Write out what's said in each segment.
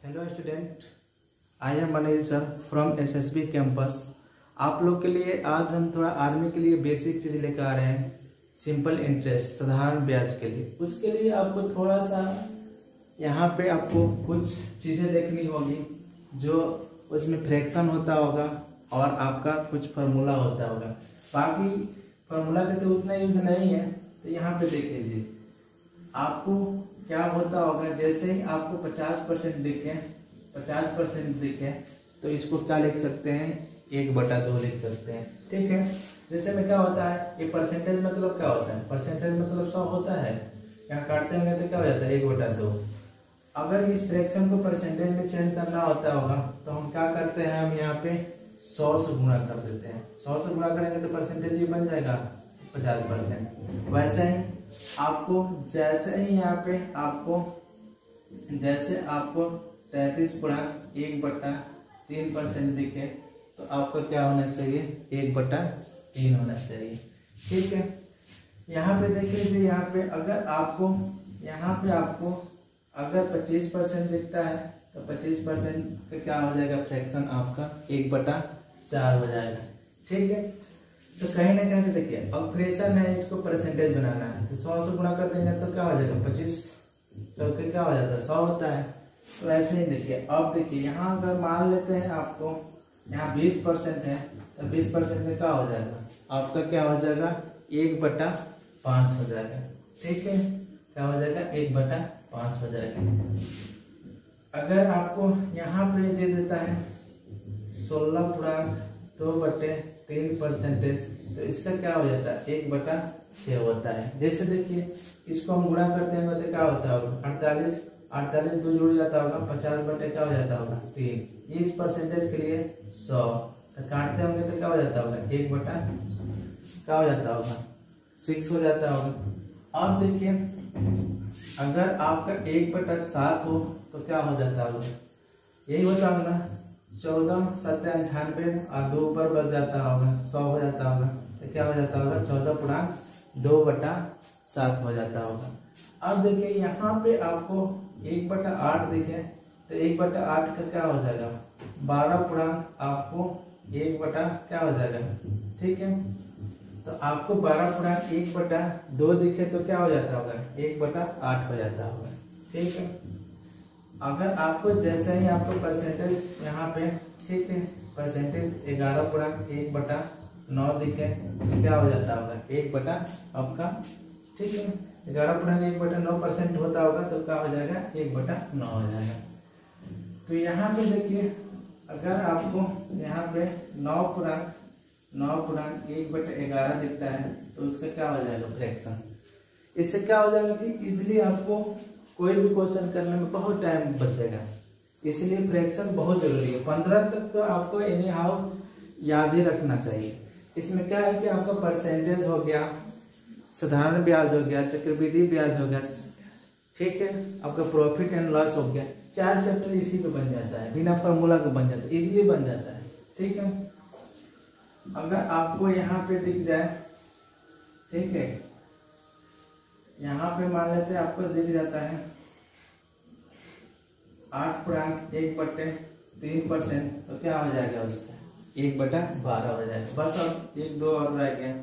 Hello student, I am Manish sir from SSB campus. आप लोग के लिए आज हम थोड़ा आर्मी के लिए बेसिक चीज़ लेकर आ रहे हैं। सिंपल इंटरेस्ट, साधारण ब्याज के लिए। उसके लिए आपको थोड़ा सा यहाँ पे आपको कुछ चीज़ें देखनी होगी, जो उसमें फ्रैक्शन होता होगा और आपका कुछ फार्मूला होता होगा। बाकी फार्मूला का तो उतना यूज नहीं है, तो यहाँ पे देख लीजिए आपको क्या होता होगा। जैसे ही आपको 50% दिखे तो इसको क्या लिख सकते हैं, 1/2 लिख सकते हैं। ठीक है, जैसे में क्या होता है, ये परसेंटेज मतलब क्या होता है, परसेंटेज मतलब 100 होता है। यहाँ काटते होंगे तो क्या हो जाता है, 1/2। अगर इस फ्रैक्शन को परसेंटेज में चेंज करना होता होगा तो हम क्या करते हैं, हम यहाँ पे 100 से गुणा कर देते हैं। 100 से गुणा करेंगे तो परसेंटेज ये बन जाएगा 50%। वैसे ही आपको जैसे ही यहाँ पे आपको 33.1/3% दिखे तो आपको क्या होना चाहिए, 1/3 होना चाहिए। ठीक है, यहाँ पे देख लीजिए, यहाँ पे अगर आपको अगर 25% दिखता है तो 25% का क्या हो जाएगा, फ्रैक्शन आपका 1/4 हो जाएगा। ठीक है, तो कहीं ना कहीं से देखिए, अब फ्रैक्शन है, इसको परसेंटेज बनाना है तो 100 से गुणा कर देंगे तो क्या हो जाएगा, 25 चौके क्या हो जाता है, 100 होता है। तो ऐसे ही देखिए, अब देखिए यहाँ अगर मान लेते हैं आपको यहाँ 20% है तो 20% का क्या हो जाएगा, आपका क्या हो जाएगा, 1/5 हो जाएगा। ठीक है, क्या हो जाएगा, 1/5 हो जाएगा। अगर आपको यहाँ पे दे देता है 16.2/3%, तो इसका क्या हो जाता है, 1/6 होता है। जैसे देखिए, इसको हम गुणा करते हैं तो क्या होता होगा, 48 2 जुड़ जाता होगा, 50 क्या हो जाता होगा, 3। इस परसेंटेज के लिए 100 तो काटते होंगे तो क्या हो जाता होगा, 1 क्या हो जाता होगा, 6 हो जाता होगा। अब देखिए, अगर आपका 1/7 हो तो क्या हो जाता होगा, यही होता होगा ना, 14 7 98 और 2 ऊपर बच जाता होगा, 100 हो जाता होगा। तो क्या हो जाता होगा, 14.2/7 हो जाता होगा। अब देखिए, यहाँ पे आपको 1/8 दिखे तो 1/8 का क्या हो जाएगा, 12 आपको 1 क्या हो जाएगा। ठीक है, तो आपको 12.1/2 दिखे तो क्या हो जाता होगा, 1/8 हो जाता होगा। ठीक है, अगर आपको जैसे ही आपको परसेंटेज यहाँ पे, ठीक है, परसेंटेज 11.1/9 दिखे तो क्या हो जाता होगा, 1 आपका, ठीक है, 11.1/9% होता होगा तो क्या हो जाएगा, 1/9 हो जाएगा। तो यहाँ पे देखिए, अगर आपको यहाँ पे 9.1/11 दिखता है तो उसका क्या हो जाएगा, फ्रैक्शन। इससे क्या हो जाएगा कि इजिली आपको कोई भी क्वेश्चन करने में बहुत टाइम बचेगा, इसलिए फ्रैक्शन बहुत जरूरी है। 15 तक तो आपको एनी हाउ याद ही रखना चाहिए। इसमें क्या है कि आपका परसेंटेज हो गया, साधारण ब्याज हो गया, चक्रवृद्धि ब्याज हो गया, ठीक है, आपका प्रॉफिट एंड लॉस हो गया। 4 चैप्टर इसी पे बन जाता है, बिना फॉर्मूला के बन जाता है, इजीली बन जाता है। ठीक है, अगर आपको यहाँ पे दिख जाए, ठीक है, यहाँ पे मान लेते हैं आपको दिख जाता है 8.1/3%, तो क्या हो जाएगा उसका, 1/12 हो जाएगा। बस अब 1 2 और रह गया,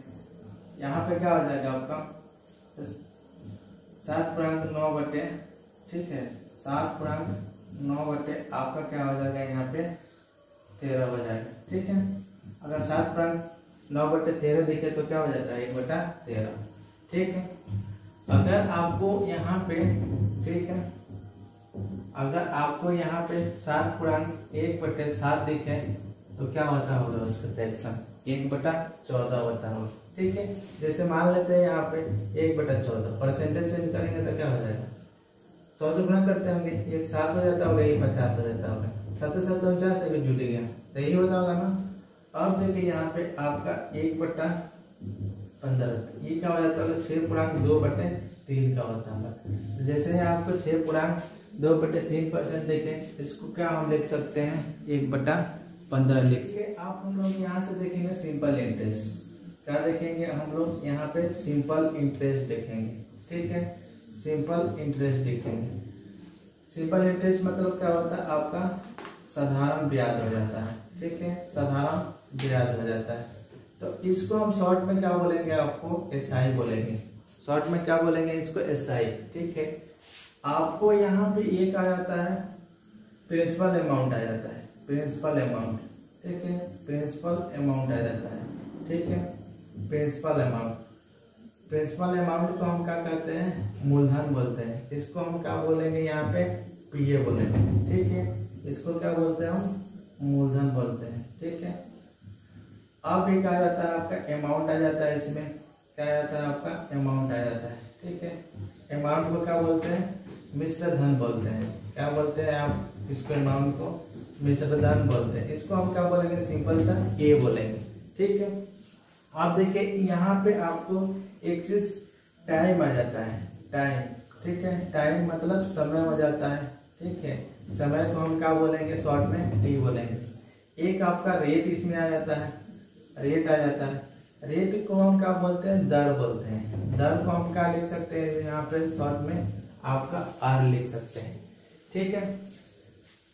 यहाँ पे क्या हो जाएगा आपका 7.9 ठीक है, 7.9 आपका क्या हो जाएगा, यहाँ पे 13 हो जाएगा। ठीक है, अगर 7.9/13 दिखे तो क्या हो जाता है, 1/13। ठीक है, अगर आपको यहाँ पे, ठीक है, अगर आपको यहाँ पे 7.1/7 दिखे तो क्या होता होगा उसका फ्रैक्शन, 1/14 होता होगा। ठीक है, जैसे मान लेते हैं यहाँ पे 1/14, परसेंटेज चेंज करेंगे तो क्या हो जाएगा, 100 से गुणा करते होंगे, ये 7 हो जाता होगा, ये 50 हो जाता होगा, 7 7 49 से भी जुड़ गया, तो यही होता होगा ना। अब देखिए, यहाँ पे आपका 1/15, ये क्या हो जाता होगा, 6.2/3 का होता होगा। जैसे आपको 6.2/3% देखें, इसको क्या हम लिख सकते हैं, 1/15 लिख के। आप हम लोग यहाँ से देखेंगे सिंपल इंटरेस्ट, क्या देखेंगे हम लोग यहाँ पे, सिंपल इंटरेस्ट देखेंगे। ठीक है, सिंपल इंटरेस्ट देखेंगे। सिंपल इंटरेस्ट मतलब क्या होता है, आपका साधारण ब्याज हो जाता है। ठीक है, साधारण ब्याज हो जाता है। तो इसको हम शॉर्ट में क्या बोलेंगे, आपको एसआई बोलेंगे। शॉर्ट में क्या बोलेंगे इसको, एसआई। ठीक है, आपको यहाँ पे एक आ जाता है प्रिंसिपल अमाउंट आ जाता है, प्रिंसिपल अमाउंट। ठीक है, प्रिंसिपल अमाउंट आ जाता है। ठीक है, प्रिंसिपल अमाउंट, प्रिंसिपल अमाउंट को हम क्या कहते हैं, मूलधन बोलते हैं। इसको हम क्या बोलेंगे यहाँ पे, पीए बोलेंगे। ठीक है, इसको क्या बोलते हैं हम, मूलधन बोलते हैं। ठीक है, अब एक आ जाता है आपका अमाउंट आ जाता है, इसमें क्या आ जाता है आपका, अमाउंट आ जाता है। ठीक है, अमाउंट को क्या बोलते हैं, मिश्र धन बोलते हैं। क्या बोलते हैं आप इसको, अमाउंट को मिश्र धन बोलते हैं। इसको हम क्या बोलेंगे, सिंपल सा ए बोलेंगे। ठीक है, आप देखिए यहाँ पे आपको एक चीज टाइम आ जाता है, टाइम। ठीक है, टाइम मतलब समय हो जाता है। ठीक है, समय को हम क्या बोलेंगे, शॉर्ट में टी बोलेंगे। एक आपका रेट इसमें आ जाता है, रेट आ जाता है। रेट को हम क्या बोलते हैं, दर बोलते हैं। दर को हम क्या लिख सकते हैं यहाँ पे, शॉर्ट में आपका आर लिख सकते हैं। ठीक है,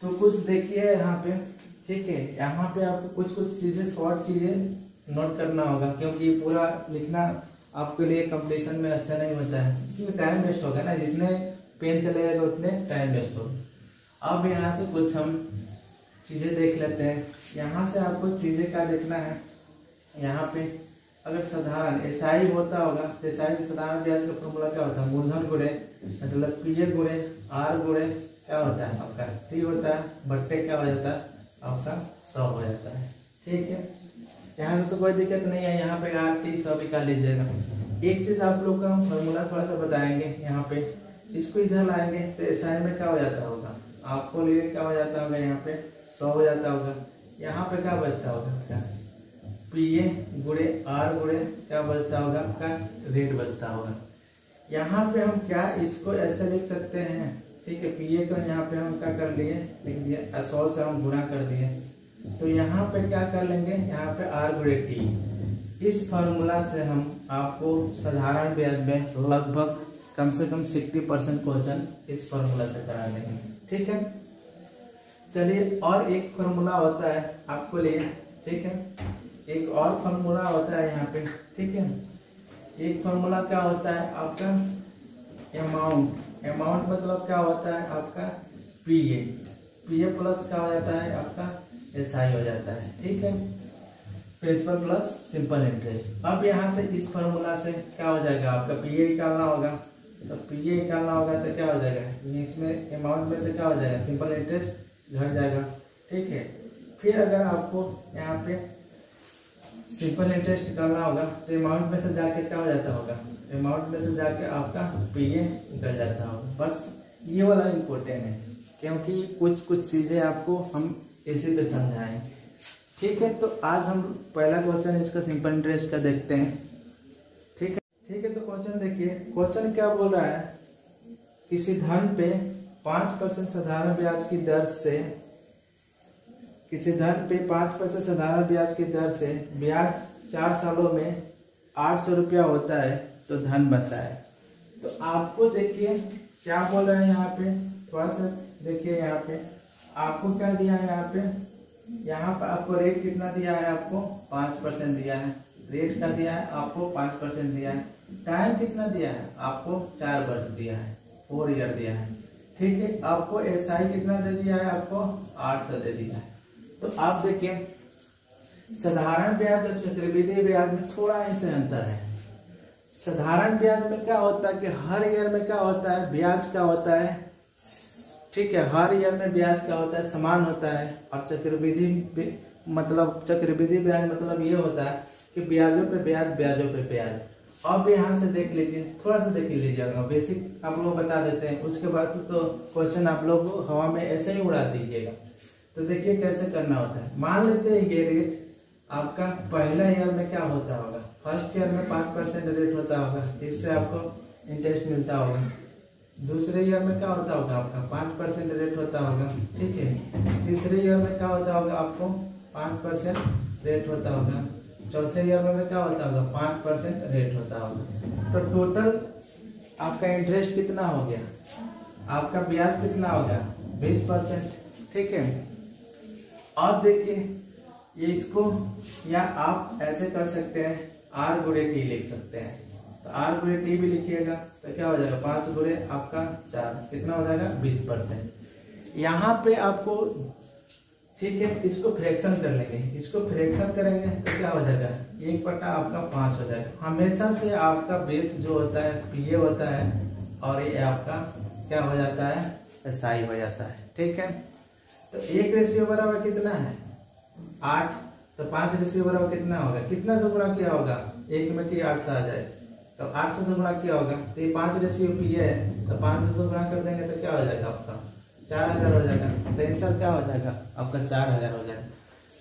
तो कुछ देखिए यहाँ पे। ठीक है, यहाँ पे आपको कुछ कुछ चीजें, शॉर्ट चीजें नोट करना होगा, क्योंकि पूरा लिखना आपके लिए कंपटीशन में अच्छा नहीं होता है, क्योंकि टाइम वेस्ट होगा ना, जितने पेन चलेगा उतने टाइम वेस्ट होगा। अब यहाँ से कुछ हम चीजें देख लेते हैं। यहाँ से आपको चीजें क्या देखना है, यहाँ पे अगर साधारण एसआई होता होगा तो एसआई के साधारण ब्याज का फॉर्मूला क्या होता है, मूलधन गुणे मतलब पीए गुणे आर गुणे क्या होता है आपका टी होता है, बट्टे क्या हो जाता है आपका 100 हो जाता है। ठीक है, यहाँ से तो कोई दिक्कत नहीं है, यहाँ पे आर टी 100 भी कर लीजिएगा। एक चीज आप लोग का हम फॉर्मूला थोड़ा सा बताएंगे, यहाँ पे इसको इधर लाएंगे तो एसआई में क्या हो जाता होगा, आपको लिए क्या हो जाता होगा, यहाँ पे 100 हो जाता होगा। यहाँ पे क्या बचता होगा, क्या पीए गुणे आर गुणे क्या बचता होगा, आपका रेट बचता होगा। यहाँ पे हम क्या इसको ऐसे लिख सकते हैं। ठीक है, पीए को यहाँ पे हम क्या कर लिए, लिख दिए 100 से हम गुणा कर दिए, तो यहाँ पे क्या कर लेंगे, यहाँ पे आर गुणे टी। इस फॉर्मूला से हम आपको साधारण ब्याज में लगभग कम से कम 60% क्वेश्चन इस फॉर्मूला से करा देंगे। ठीक है, चलिए और एक फॉर्मूला होता है आपको लिए। ठीक है, एक और फॉर्मूला होता है यहाँ पे। ठीक है, एक फॉर्मूला क्या होता है आपका अमाउंट। अमाउंट मतलब क्या होता है आपका पीए, पीए प्लस क्या हो जाता है आपका एसआई हो जाता है। ठीक है, प्रिंसिपल प्लस सिंपल इंटरेस्ट। अब यहाँ से इस फॉर्मूला से क्या हो जाएगा, आपका पीए निकालना होगा, तो पीए निकालना होगा तो क्या हो जाएगा, इसमें अमाउंट में से क्या हो जाएगा, सिंपल इंटरेस्ट घट जाएगा। ठीक है, फिर अगर आपको यहाँ पे सिंपल इंटरेस्ट निकालना होगा तो अमाउंट में से जाके क्या हो जाता होगा, अमाउंट में से जाके आपका पीए निकल जाता होगा। बस ये वाला इम्पोर्टेंट है, क्योंकि कुछ कुछ चीज़ें आपको हम इसी पे समझाएं। ठीक है, तो आज हम पहला क्वेश्चन इसका सिंपल इंटरेस्ट का देखते हैं। ठीक है, ठीक है, तो क्वेश्चन देखिए, क्वेश्चन क्या बोल रहा है, किसी धन पे 5% साधारण ब्याज की दर से, किसी धन पे 5% साधारण ब्याज की दर से ब्याज 4 सालों में 800 रुपया होता है तो धन बनता है। तो आपको देखिए क्या बोल रहे हैं यहाँ पे, थोड़ा सा देखिए यहाँ पे आपको क्या दिया है, यहाँ पे आपको रेट कितना दिया है, आपको 5% दिया है, रेट का दिया है आपको 5% दिया है, टाइम कितना दिया है आपको 4 वर्ष दिया है, 4 ईयर दिया है। ठीक है, आपको एसआई कितना दे दिया है, आपको 800 दे दिया है। तो आप देखिए साधारण ब्याज और चक्रवृद्धि ब्याज में थोड़ा ऐसे अंतर है। साधारण ब्याज में क्या होता है कि हर ईयर में क्या होता है, ब्याज क्या होता है, ठीक है, हर ईयर में ब्याज क्या होता है, समान होता है। और चक्रवृद्धि ब्याज मतलब ये होता है कि ब्याजों पे ब्याज, ब्याजों पे ब्याज। अब यहाँ से देख लीजिए, थोड़ा सा देख लीजिएगा, बेसिक आप लोग बता देते हैं, उसके बाद तो क्वेश्चन आप लोग हवा में ऐसे ही उड़ा दीजिएगा। तो देखिए कैसे करना होता है। मान लेते हैं ये रेट आपका पहला ईयर में क्या होता होगा, फर्स्ट ईयर में 5% रेट होता होगा, इससे आपको इंटरेस्ट मिलता होगा। दूसरे ईयर में क्या होता होगा, आपका 5% रेट होता होगा। ठीक है, तीसरे ईयर में क्या होता होगा, आपको 5% रेट होता होगा। चौथे ईयर में क्या होता होगा, 5% रेट होता होगा। तो टोटल आपका इंटरेस्ट कितना हो गया, आपका ब्याज कितना होगा 20%, ठीक है। और देखिए ये इसको या आप ऐसे कर सकते हैं R गुणे T लिख सकते हैं, तो R गुणे T भी लिखिएगा तो क्या हो जाएगा 5 गुणे आपका 4 कितना हो जाएगा 20%। यहाँ पे आपको ठीक है इसको फ्रैक्शन कर लेंगे, इसको फ्रैक्शन करेंगे तो क्या हो जाएगा 1/5 आपका 5 हो जाएगा। हमेशा से आपका बेस जो होता है PA होता है और ये आपका क्या हो जाता है SI हो जाता है, ठीक है। तो 1 रेशियो बराबर कितना है 8, तो 5 रेशियो बराबर कितना होगा, कितना से गुणा किया होगा 1 में कि 8 से आ जाए, तो 8 से गुणा किया होगा, तो ये 5 रेशियो PA है तो 5 से गुणा कर देंगे तो क्या हो जाएगा आपका 4000 हो जाएगा। तो आंसर क्या हो जाएगा आपका 4000 हो जाएगा।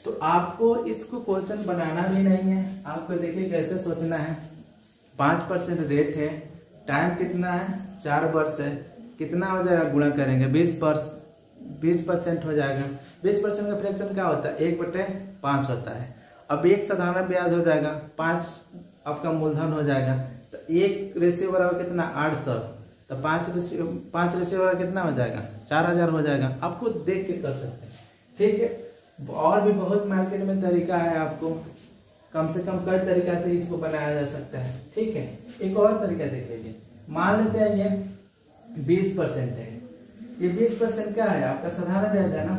तो आपको इसको क्वेश्चन बनाना भी नहीं है, आपको देखिए कैसे सोचना है। 5% रेट है, टाइम कितना है 4 वर्ष है, कितना हो जाएगा गुणा करेंगे 20% हो जाएगा। 20% का फ्रैक्शन क्या होता है 1/5 होता है। अब एक साधारण ब्याज हो जाएगा 5 आपका मूलधन हो जाएगा, तो 1 रेशियो बराबर कितना 800, तो 5 रेशियो बराबर कितना हो जाएगा 4000 हो जाएगा। आपको देख के कर सकते हैं, ठीक है। और भी बहुत मार्केट में तरीका है, आपको कम से कम कई तरीका से इसको बनाया जा सकता है, ठीक है। एक और तरीका देख लीजिए, मान लेते हैं ये 20% है, ये 20% क्या है आपका साधारण ब्याज है ना,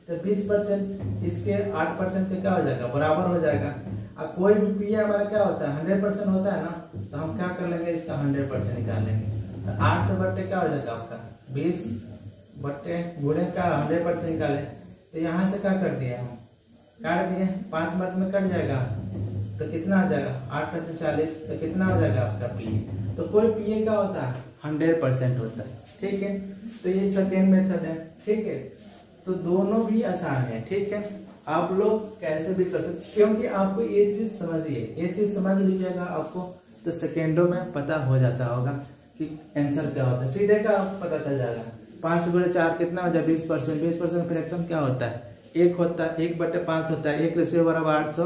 तो 20% इसके 8% का क्या हो जाएगा बराबर हो जाएगा। अब कोई भी PA हमारा क्या होता है 100% होता है ना, तो हम क्या कर लेंगे इसका 100% निकाल लेंगे, तो 8 से बट्टे क्या हो जाएगा आपका 20 बट्टे गुणे का 100% निकाले, तो यहाँ से क्या कर दिया हम काट दिए, 5 मत में कट जाएगा तो कितना हो जाएगा 8 से 40, तो कितना हो जाएगा आपका PA। तो कोई PA क्या होता है 100% होता है, ठीक है। तो ये सेकेंड मेथड है, ठीक है। तो दोनों भी आसान है, ठीक है। आप लोग कैसे भी कर सकते, क्योंकि आपको ये चीज समझिए, ये चीज समझ लीजिएगा आपको तो सेकेंडों में पता हो जाता होगा कि आंसर क्या होता है, सीधे का आपको पता चल जाएगा। 5 गुणे 4 कितना हो जाए 20%, 20% फ्रैक्शन क्या होता है 1 होता है, 1/5 होता है, 1 रेशियो बराबर 800,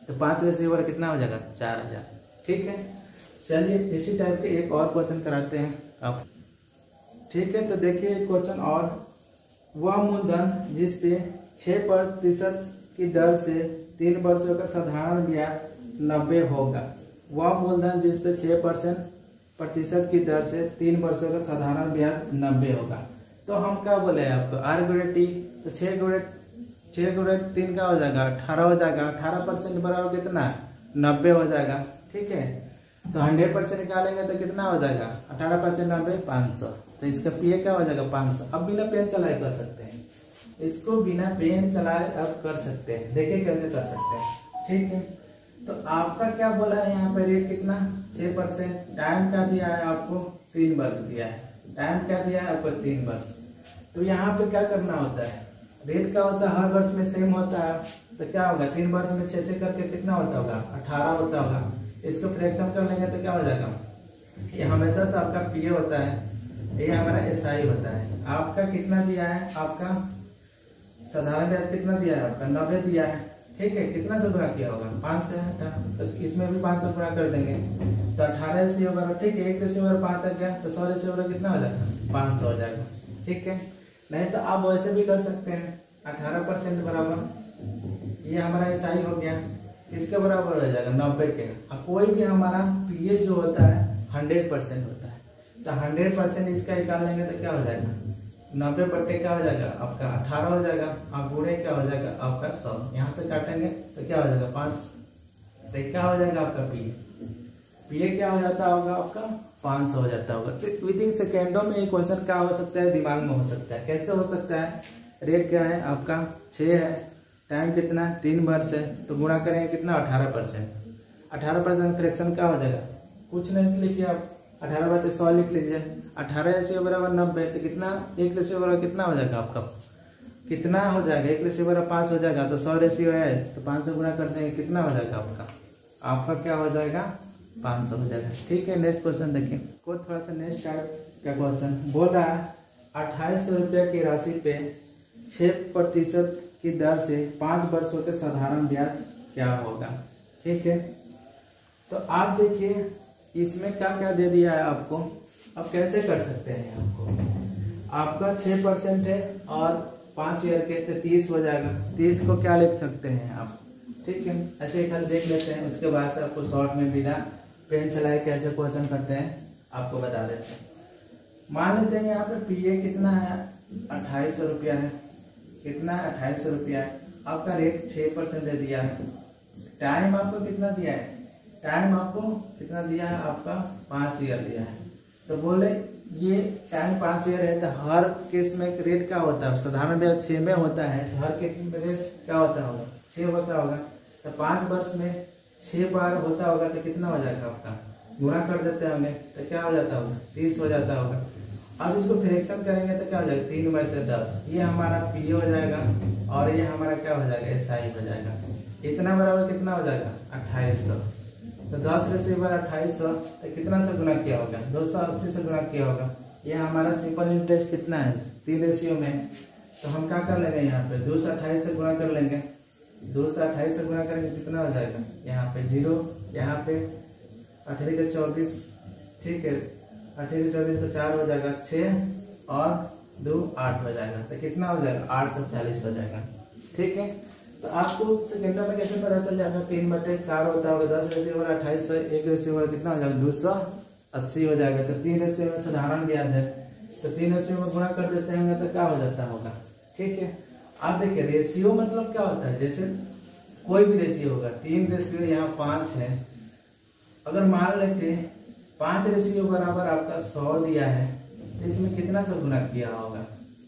तो 5 रेशियो बराबर कितना हो जाएगा 4000, ठीक है। चलिए इसी टाइप के एक और क्वेश्चन कराते हैं आप, ठीक है। तो देखिए क्वेश्चन, और वह मूलधन जिस पे 6% की दर से 3 वर्षों का साधारण ब्याज 90 होगा, वह मूलधन जिस पे 6% की दर से 3 वर्षों का साधारण ब्याज 90 होगा। तो हम क्या बोले आपको R गुणे T, तो 6 गुणे 3 का हो जाएगा 18 हो जाएगा, 18% बराबर कितना 90 हो जाएगा, ठीक है। तो 100% निकालेंगे तो कितना हो जाएगा 18% 90 500, तो इसका PA क्या हो जाएगा 500। अब बिना पेन चलाए कर सकते हैं, इसको बिना पेन चलाए अब कर सकते हैं, देखिए कैसे कर सकते हैं, ठीक है। तो आपका क्या बोला है यहाँ पे रेट कितना 6%, टाइम क्या दिया है आपको 3 वर्ष दिया है, टाइम क्या दिया है आपको 3 वर्ष। तो यहाँ पे क्या करना होता है, रेट क्या होता है हर वर्ष में सेम होता है, तो क्या होगा 3 वर्ष में 6 करके कितना होता होगा 18 होता होगा। इसको फ्रैक्शन कर लेंगे तो क्या हो जाएगा, ये हमेशा से आपका PA होता है, ये हमारा SI होता है। आपका कितना दिया है, आपका साधारण ब्याज कितना दिया है आपका 90 दिया है, ठीक है। कितना से गुणा किया होगा 5 से, तो इसमें भी 5 से गुणा कर देंगे तो 18 रेशियो बराबर, ठीक है। 1 रेशियो बराबर 5 आ गया, तो 100 रेशियो बराबर कितना हो जाएगा 500 हो जाएगा, ठीक है। नहीं तो आप वैसे भी कर सकते हैं 18% बराबर, ये हमारा SI हो गया, इसके बराबर हो जाएगा 90 के। अब कोई भी हमारा PA जो होता है 100% होता है, तो 100% इसका निकाल लेंगे तो क्या हो जाएगा 90 बट्टे क्या हो जाएगा आपका 18 हो जाएगा, अब गुणे क्या हो जाएगा आपका 100, यहाँ से काटेंगे तो क्या हो जाएगा 5, तो क्या हो जाएगा आपका PA क्या हो जाता होगा आपका 500 हो जाता होगा। तो विदिन सेकेंडों में एक क्वेश्चन क्या हो सकता है दिमाग में हो सकता है, कैसे हो सकता है। रेट क्या है आपका 6 है, टाइम कितना 3 वर्ष है, तो गुणा करेंगे कितना 18% फ्रैक्शन क्या हो जाएगा, कुछ नहीं लिखिए आप 18/100 लिख लीजिए, 18 रेशियो बराबर 90, तो कितना 1 रेशियो बराबर कितना हो जाएगा आपका, कितना हो जाएगा 1 रेशियो बराबर 5 हो जाएगा, तो 100 रेशियो है तो 5 से गुणा कर देंगे कितना हो जाएगा आपका क्या हो जाएगा 500 हो जाएगा, ठीक है। नेक्स्ट क्वेश्चन देखिए, को थोड़ा सा नेक्स्ट टाइप का क्वेश्चन बोल रहा है 2800 रुपये की राशि पे 6% की दर से 5 वर्षों के साधारण ब्याज क्या होगा, ठीक है। तो आप देखिए इसमें क्या क्या दे दिया है आपको, अब कैसे कर सकते हैं आपको, आपका 6% है और 5 ईयर के तो 30 हो जाएगा। 30 को क्या लिख सकते हैं आप, ठीक है, ऐसे कल देख लेते हैं। उसके बाद से आपको शॉर्ट में बिना पेन चलाए कैसे क्वेश्चन करते हैं आपको बता देते हैं। मान लेते हैं यहाँ पे पीए कितना है, 2800 रुपया है। कितना है, 2800 रुपया है। आपका रेट 6% दे दिया है। टाइम आपको कितना दिया है, टाइम आपको कितना दिया है, आपका 5 ईयर दिया है। तो बोले ये टाइम 5 ईयर है, तो हर केस में रेट क्या होता है, साधारण ब्याज 6 में होता है, तो हर केस में रेट क्या होता होगा, 6 होता होगा। तो 5 वर्ष में 6 बार होता होगा, तो कितना हो जाएगा आपका, गुणा कर देते हैं हमें, तो क्या हो जाता होगा, 30 हो जाता होगा। अब इसको फ्रैक्शन करेंगे तो क्या हो जाएगा, 3 में से 10, ये हमारा पी हो जाएगा और ये हमारा क्या हो जाएगा, एसआई हो जाएगा। इतना बराबर कितना हो जाएगा, 2800। तो 10 रेशियो बार 2800, तो कितना से गुना किया होगा, 280 से गुना किया होगा। ये हमारा सिंपल इंटरेस्ट कितना है, 3 रेशियो में। तो हम क्या कर लेंगे, यहाँ पे 2 से 28 से गुना कर लेंगे। 2 से 28 से गुना करेंगे कितना हो जाएगा, यहाँ पे 0, यहाँ पे 18 के 24, ठीक है, 18 के 24 तो 4 हो जाएगा, 6 और 2 8 हो जाएगा। तो कितना हो जाएगा, 840 हो जाएगा, ठीक है। तो आपको सेकेंडों में कैसे पता चल जाएगा, 3/4 होता होगा, 10 रेशियो 2800, 1 रेशियो कितना हो जाएगा, 280 हो जाएगा। तो 3 रेशियो में साधारण ब्याज है, तो 3 रेशियो में गुणा कर देते हैं तो क्या हो जाता होगा, ठीक है। आप देखिए रेशियो मतलब क्या होता है, जैसे कोई भी रेशियो होगा, 3 रेशियो यहाँ 5 है। अगर मान लेते 5 रेशियो बराबर आपका 100 दिया है, तो इसमें कितना से गुणा किया होगा,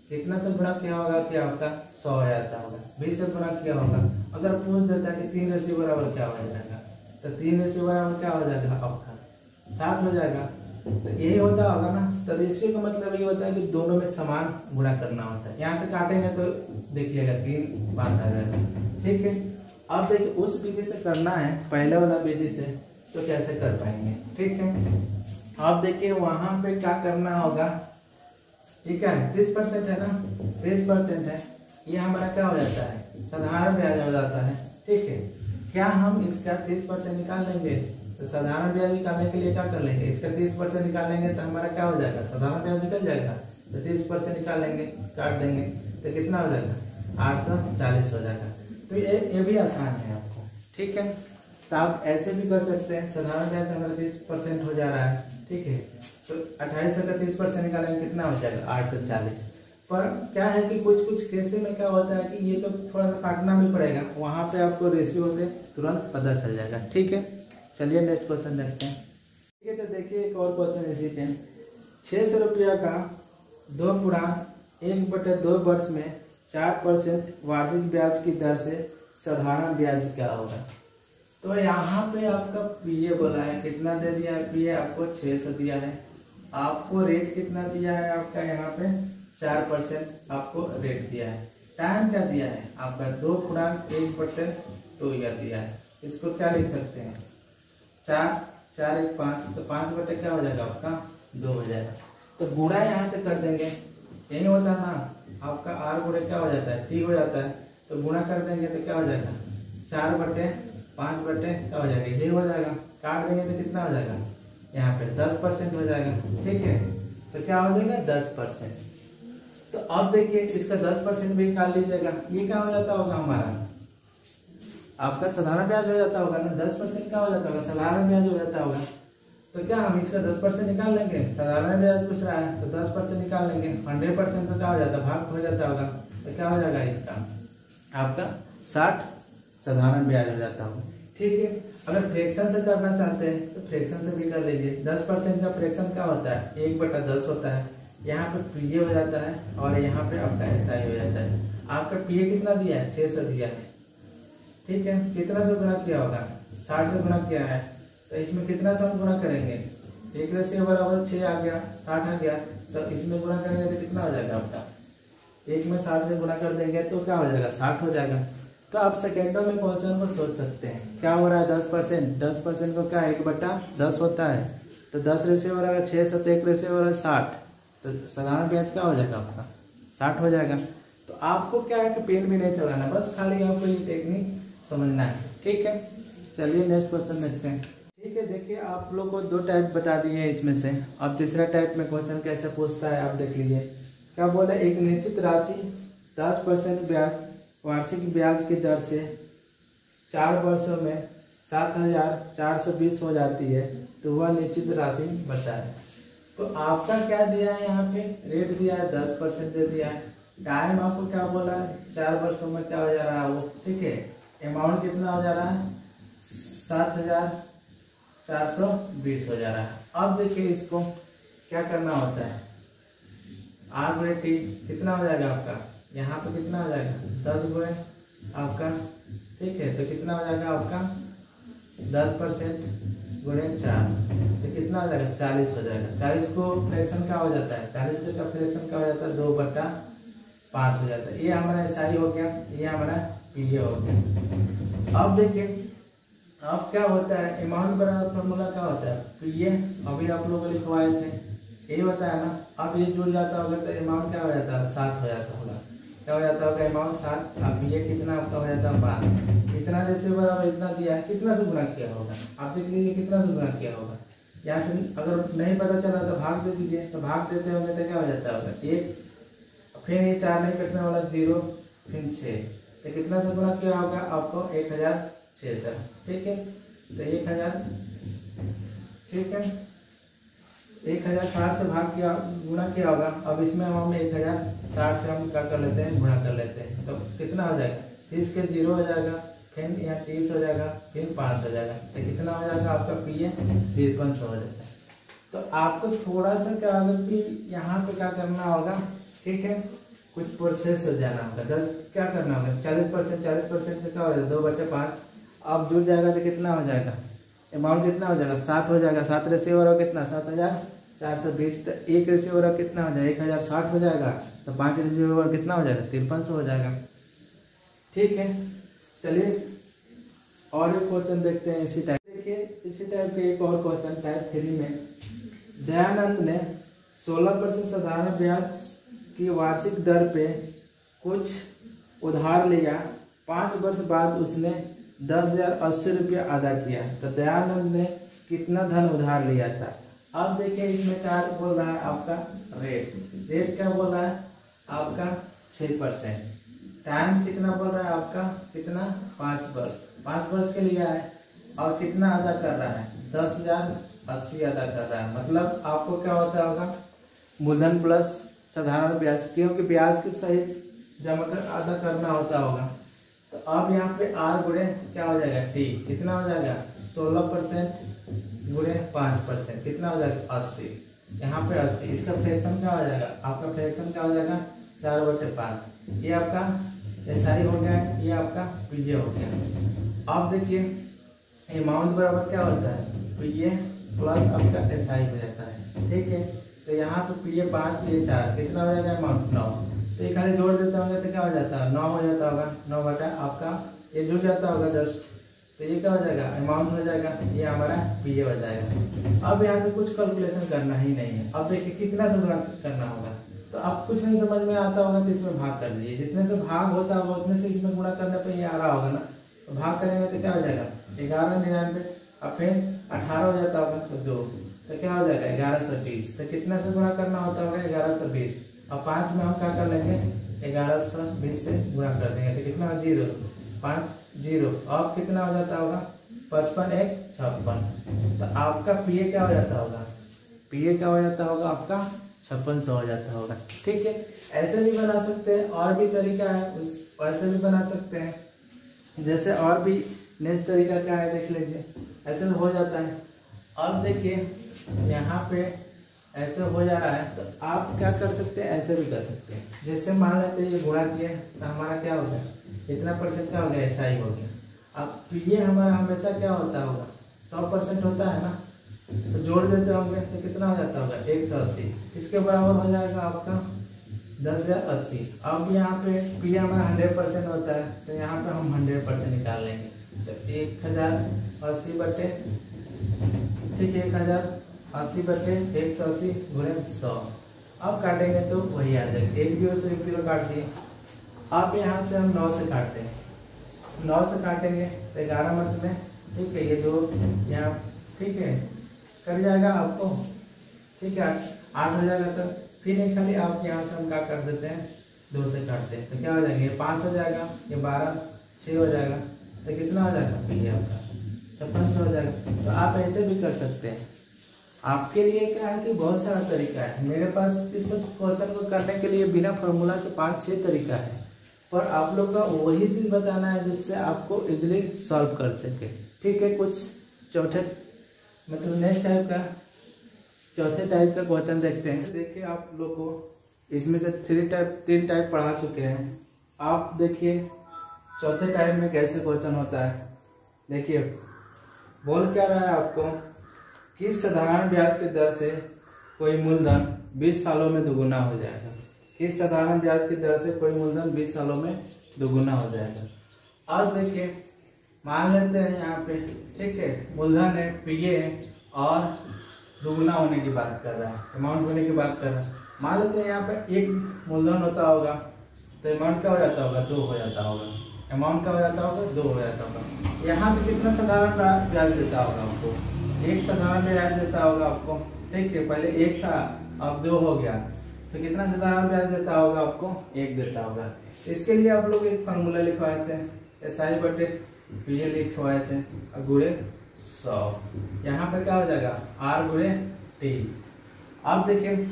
कितना से गुणा किया होगा कि आपका 100 आ जाता होगा। 20 से गुणा किया होगा। अगर पूछ देता है कि 3 रेशियो बराबर क्या हो जाएगा, तो 3 रेशियो बराबर क्या हो जाएगा आपका, 60 हो जाएगा। तो यही होता होगा ना। तो रेशियो का मतलब ये होता है कि दोनों में समान गुणा करना होता है। यहाँ से काटेंगे तो देखिएगा 3 5 आ जाएगा, ठीक है। अब देखिए उस विधि से करना है, पहले वाला विधि से, तो कैसे कर पाएंगे, ठीक है। आप देखिए वहां पे क्या करना होगा, ठीक है, 30% है ना, 30% है, ये हमारा क्या हो जाता है, साधारण ब्याज हो जाता है, ठीक है। क्या हम इसका 30% निकाल लेंगे, तो साधारण ब्याज निकालने के लिए क्या कर लेंगे, इसका 30% निकालेंगे तो हमारा क्या हो जाएगा, साधारण ब्याज निकल जाएगा। तो 30% निकालेंगे, काट देंगे, तो कितना हो जाएगा, 840 हो जाएगा। तो ये भी आसान है आपको, ठीक है। तो आप ऐसे भी कर सकते हैं, साधारण ब्याज हमारा 30% हो जा रहा है, ठीक है। तो 2800 का 30% निकालेंगे कितना हो जाएगा, 840। पर क्या है कि कुछ कुछ केसे में क्या होता है कि ये तो थोड़ा सा काटना भी पड़ेगा, वहां पे आपको रेशियो से तुरंत पता चल जाएगा, ठीक है। चलिए नेक्स्ट क्वेश्चन देखते हैं, ठीक है। तो देखिए एक और क्वेश्चन इसी से, 600 रुपया का 2 वर्ष में 4% वार्षिक ब्याज की दर से साधारण ब्याज क्या होगा। तो यहाँ पे आपका पीए बोला है, कितना दे दिया है, पीए आपको 600 दिया है। आपको रेट कितना दिया है, आपका यहाँ पे 4% आपको रेट दिया है। टाइम क्या दिया है आपका, 2 ईयर दिया है। इसको क्या लिख सकते हैं, 4 4 1 5, तो 5 बटे क्या हो जाएगा आपका 2 हो जाएगा। तो गुणा यहाँ से कर देंगे, यही होता है ना, आपका आर गुणे क्या हो जाता है, टी हो जाता है। तो गुणा कर देंगे तो क्या हो जाएगा, 4 बटे 5 बटे क्या हो जाएगा, ये हो जाएगा। काट देंगे तो कितना हो जाएगा, यहाँ पे 10% हो जाएगा, ठीक है। तो क्या हो जाएगा 10%। तो अब देखिए इसका 10% भी निकाल लीजिएगा, ये क्या हो जाता होगा हमारा, आपका साधारण ब्याज हो जाता होगा ना। 10% क्या हो जाता होगा, साधारण ब्याज हो जाता होगा। तो क्या हम इसका 10% निकाल लेंगे, साधारण ब्याज पूछ रहा है तो 10% निकाल लेंगे। 100% तो क्या हो जाता है, भाग हो जाता होगा। तो क्या हो जाएगा इसका आपका 60 साधारण ब्याज हो जाता होगा, ठीक है। अगर फ्रैक्शन से करना चाहते हैं तो फ्रैक्शन से भी कर लीजिए। 10% का फ्रैक्शन क्या होता है, 1/10 होता है। यहाँ पे पीए हो जाता है और यहाँ पे आपका एसआई हो जाता है। आपका पीए कितना दिया है, 600 दिया है, ठीक है। कितना से गुणा किया होगा, 60 से गुणा किया है। तो इसमें कितना से हम गुणा करेंगे, 1 रेशियो बराबर 6 आ गया, 60 आ गया। तो इसमें गुणा करेंगे तो कितना हो जाएगा आपका, 1 में 60 से गुणा कर देंगे तो क्या हो जाएगा, 60 हो जाएगा। तो आप सेकेंडों में क्वेश्चन को सोच सकते हैं, क्या हो रहा है 10%। 10% को क्या 1/10 होता है। तो 10 रेशियो बराबर 6 7 1 रेशियो बराबर 60। तो साधारण ब्याज क्या हो जाएगा आपका 60 हो जाएगा। तो आपको क्या है कि पेन भी नहीं चलाना, बस खाली आपको ये टेक्निक समझना है, ठीक है। चलिए नेक्स्ट क्वेश्चन देखते हैं। ठीक है, देखिए आप लोग को 2 टाइप बता दिए हैं इसमें से। अब तीसरा टाइप में क्वेश्चन कैसे पूछता है आप देख लीजिए। क्या बोला, एक निश्चित राशि 10% ब्याज वार्षिक ब्याज की दर से 4 वर्षों में 7,420 हो जाती है, तो वह निश्चित राशि बताए। तो आपका क्या दिया है, यहाँ पे रेट दिया है 10% दे दिया है। टाइम आपको क्या बोला है, 4 वर्षों में क्या हो जा रहा है वो, ठीक है। अमाउंट कितना हो जा रहा है, 7,420 हो जा रहा है। अब देखिए इसको क्या करना होता है, R गुणे T कितना हो जाएगा आपका, यहाँ पे कितना हो जाएगा 10 गुणे आपका, ठीक है। तो कितना हो जाएगा आपका 10% गुणे 4, तो कितना हो जाएगा 40 हो जाएगा। 40 को फ्रैक्शन क्या हो जाता है, 40 का फ्रैक्शन क्या हो जाता है 2/5 हो जाता है। ये हमारा SI हो गया, ये हमारा PA हो गया। अब देखिए अब क्या होता है, अमाउंट बराबर फॉर्मूला क्या होता है, PA अभी आप लोग लिखवाए थे, यही होता है ना। अब ये जुड़ जाता होगा तो अमाउंट क्या हो जाता है 7 हो जाता होगा, क्या हो जाता होगा अमाउंट 7। अब PA कितना आपका हो जाता है 12। इतना रेशियो बराबर इतना दिया है, कितना से गुना किया होगा आप देख लीजिए, कितना से गुना किया होगा। यहाँ से अगर नहीं पता चला तो भाग दे दीजिए, तो भाग देते होंगे तो क्या हो जाता होगा 1, फिर ये 4 नहीं कटने वाला 0, फिर 6, तो कितना से गुना किया होगा आपको 1,006, ठीक है। तो 1,000, ठीक है, 1,060 से भाग किया गुना किया होगा। अब इसमें हम 1,060 से हम क्या कर लेते हैं, गुणा कर लेते हैं, तो कितना हो जाएगा 30 के 0 हो जाएगा, फिर यहाँ 30 हो जाएगा, फिर 5 हो जाएगा, तो कितना हो जाएगा आपका PA 5300 हो जाता है। तो आपको थोड़ा सा क्या होगा कि यहाँ पे क्या करना होगा, ठीक है, कुछ प्रोसेस हो जाना होगा। 10 क्या करना होगा 40% क्या हो जाएगा 2/5। अब जुड़ जाएगा तो कितना हो जाएगा, अमाउंट कितना हो जाएगा 7 हो जाएगा। 7 रेशियो हो रहा कितना 7,420, तो 1 रेशियो हो रहा कितना हो जाएगा 1,060 हो जाएगा, तो 5 रेशियो हो रहा कितना हो जाएगा 5300 हो जाएगा, ठीक है। चलिए और एक क्वेश्चन देखते हैं इसी टाइप। देखिए इसी टाइप के एक और क्वेश्चन टाइप 3 में, दयानंद ने 16% साधारण ब्याज की वार्षिक दर पे कुछ उधार लिया, 5 वर्ष बाद उसने 10,080 रुपया अदा किया, तो दयानंद ने कितना धन उधार लिया था। अब देखिए इसमें क्या बोल रहा है आपका रेट क्या बोल रहा है आपका 6%। टाइम कितना बोल रहा है आपका कितना 5 वर्ष के लिए है, और कितना अदा कर रहा है 10,080 अदा कर रहा है। मतलब आपको क्या होता होगा मूलधन प्लस साधारण ब्याज, क्योंकि ब्याज के सहित जमा कर अदा करना होता होगा। तो अब यहाँ पे R गुणे क्या हो जाएगा T, कितना हो जाएगा 16% गुणे 5%, कितना हो जाएगा 80। यहाँ पे 80, इसका फ्रैक्शन क्या हो जाएगा आपका, फ्रैक्शन क्या हो जाएगा 4/5। ये आपका SI हो गया, ये आपका PA हो गया। अब देखिए अमाउंट बराबर क्या होता है PA प्लस आपका SI हो जाता है, ठीक है। तो यहाँ पे PA 5, ये 4, कितना हो जाएगा अमाउंट 9। तो ये खाली जोड़ देते होंगे तो क्या हो जाता है 9 हो जाता होगा, 9 बटा आपका ये जुड़ जाता होगा जस्ट, तो ये क्या हो जाएगा अमाउंट हो जाएगा, ये हमारा PA हो जाएगा। अब यहाँ से कुछ कैलकुलेशन करना ही नहीं है। अब देखिए कितना से गुणा करना होगा, तो आप कुछ नहीं समझ में आता होगा तो इसमें भाग कर दीजिए, जितने से भाग होता होगा उतने से इसमें गुणा करने पर ये आ रहा होगा ना। तो भाग करेंगे तो क्या हो जाएगा 1199, और फिर 18 हो जाता होगा तो 2, तो क्या हो जाएगा 1120। तो कितना से गुणा करना होता होगा 1120, और 5 में हम क्या कर लेंगे 1120 से गुणा कर देंगे, तो कितना 0 5 0, अब कितना हो जाता होगा 55 1 56। तो आपका PA क्या हो जाता होगा, PA क्या हो जाता होगा आपका 5600 हो जाता होगा, ठीक है। ऐसे भी बना सकते हैं, और भी तरीका है उस ऐसे भी बना सकते हैं। जैसे और भी नेक्स्ट तरीका क्या है देख लीजिए, ऐसे हो जाता है। अब देखिए यहाँ पे ऐसे हो जा रहा है, तो आप क्या कर सकते हैं ऐसे भी कर सकते हैं। जैसे मान लेते हैं ये गुणा किए तो हमारा क्या हो गया, इतना परसेंट क्या हो गया SI हो गया। अब PA हमारा हमेशा क्या होता होगा 100% होता है ना, तो जोड़ देते होंगे तो कितना हो जाता होगा 180, इसके बराबर हो जाएगा आपका 10,080। अब यहाँ पे PA हमारा 100% होता है, तो यहाँ पे हम 100% निकाल लेंगे, तो 1080 बटे, ठीक है 1080 बटे 180 गुणे 100। अब काटेंगे तो वही आ जाएगा, 1 0 से 1 0 काट दिए। अब यहाँ से हम 9 से काटते हैं, 9 से काटेंगे तो 11 मत में, ठीक है ये 2 यहाँ ठीक है, कर जाएगा आपको, ठीक है 8 हो जाएगा। तो फिर एक खाली आप यहाँ से हम क्या कर देते हैं, 2 से काटते हैं, तो क्या हो जाएगा, ये 5 हो जाएगा, ये 12, 6 हो जाएगा, तो कितना हो जाएगा, फिर ये आपका 56 हो जाएगा। तो आप ऐसे भी कर सकते हैं। आपके लिए क्या है कि बहुत सारा तरीका है, मेरे पास इस सब क्वेश्चन को करने के लिए बिना फॉर्मूला से 5-6 तरीका है, पर आप लोग का वही चीज़ बताना है जिससे आपको इजीली सॉल्व कर सके। ठीक है, कुछ चौथे मतलब नेक्स्ट टाइप का चौथे टाइप का क्वेश्चन देखते हैं। देखिए आप लोग को इसमें से 3 टाइप पढ़ा चुके हैं। आप देखिए चौथे टाइप में कैसे क्वेश्चन होता है। देखिए बोल क्या रहा है आपको कि साधारण ब्याज की दर से कोई मूलधन 20 सालों में दोगुना हो जाएगा। किस साधारण ब्याज की दर से कोई मूलधन 20 सालों में दोगुना हो जाएगा। अब देखिए मान लेते हैं यहाँ पे, ठीक है, मूलधन है, पीए है और दोगुना होने की बात कर रहा है, अमाउंट होने की बात कर रहा है। मान लेते हैं यहाँ पे एक मूलधन होता होगा तो अमाउंट क्या हो जाता होगा, 2 हो जाता होगा। अमाउंट क्या हो जाता होगा, 2 हो जाता होगा। यहाँ से कितना साधारण ब्याज देता होगा आपको, 1 साधारण ब्याज देता होगा आपको, ठीक है। पहले 1 था अब 2 हो गया, तो कितना साधारण ब्याज देता होगा आपको, 1 देता होगा। इसके लिए आप लोग एक फार्मूला लिखवाए थे, SI बटे पीए लिखवाए थे, गुणे 100। यहाँ पे क्या हो जाएगा, R गुणे T। अब देखिए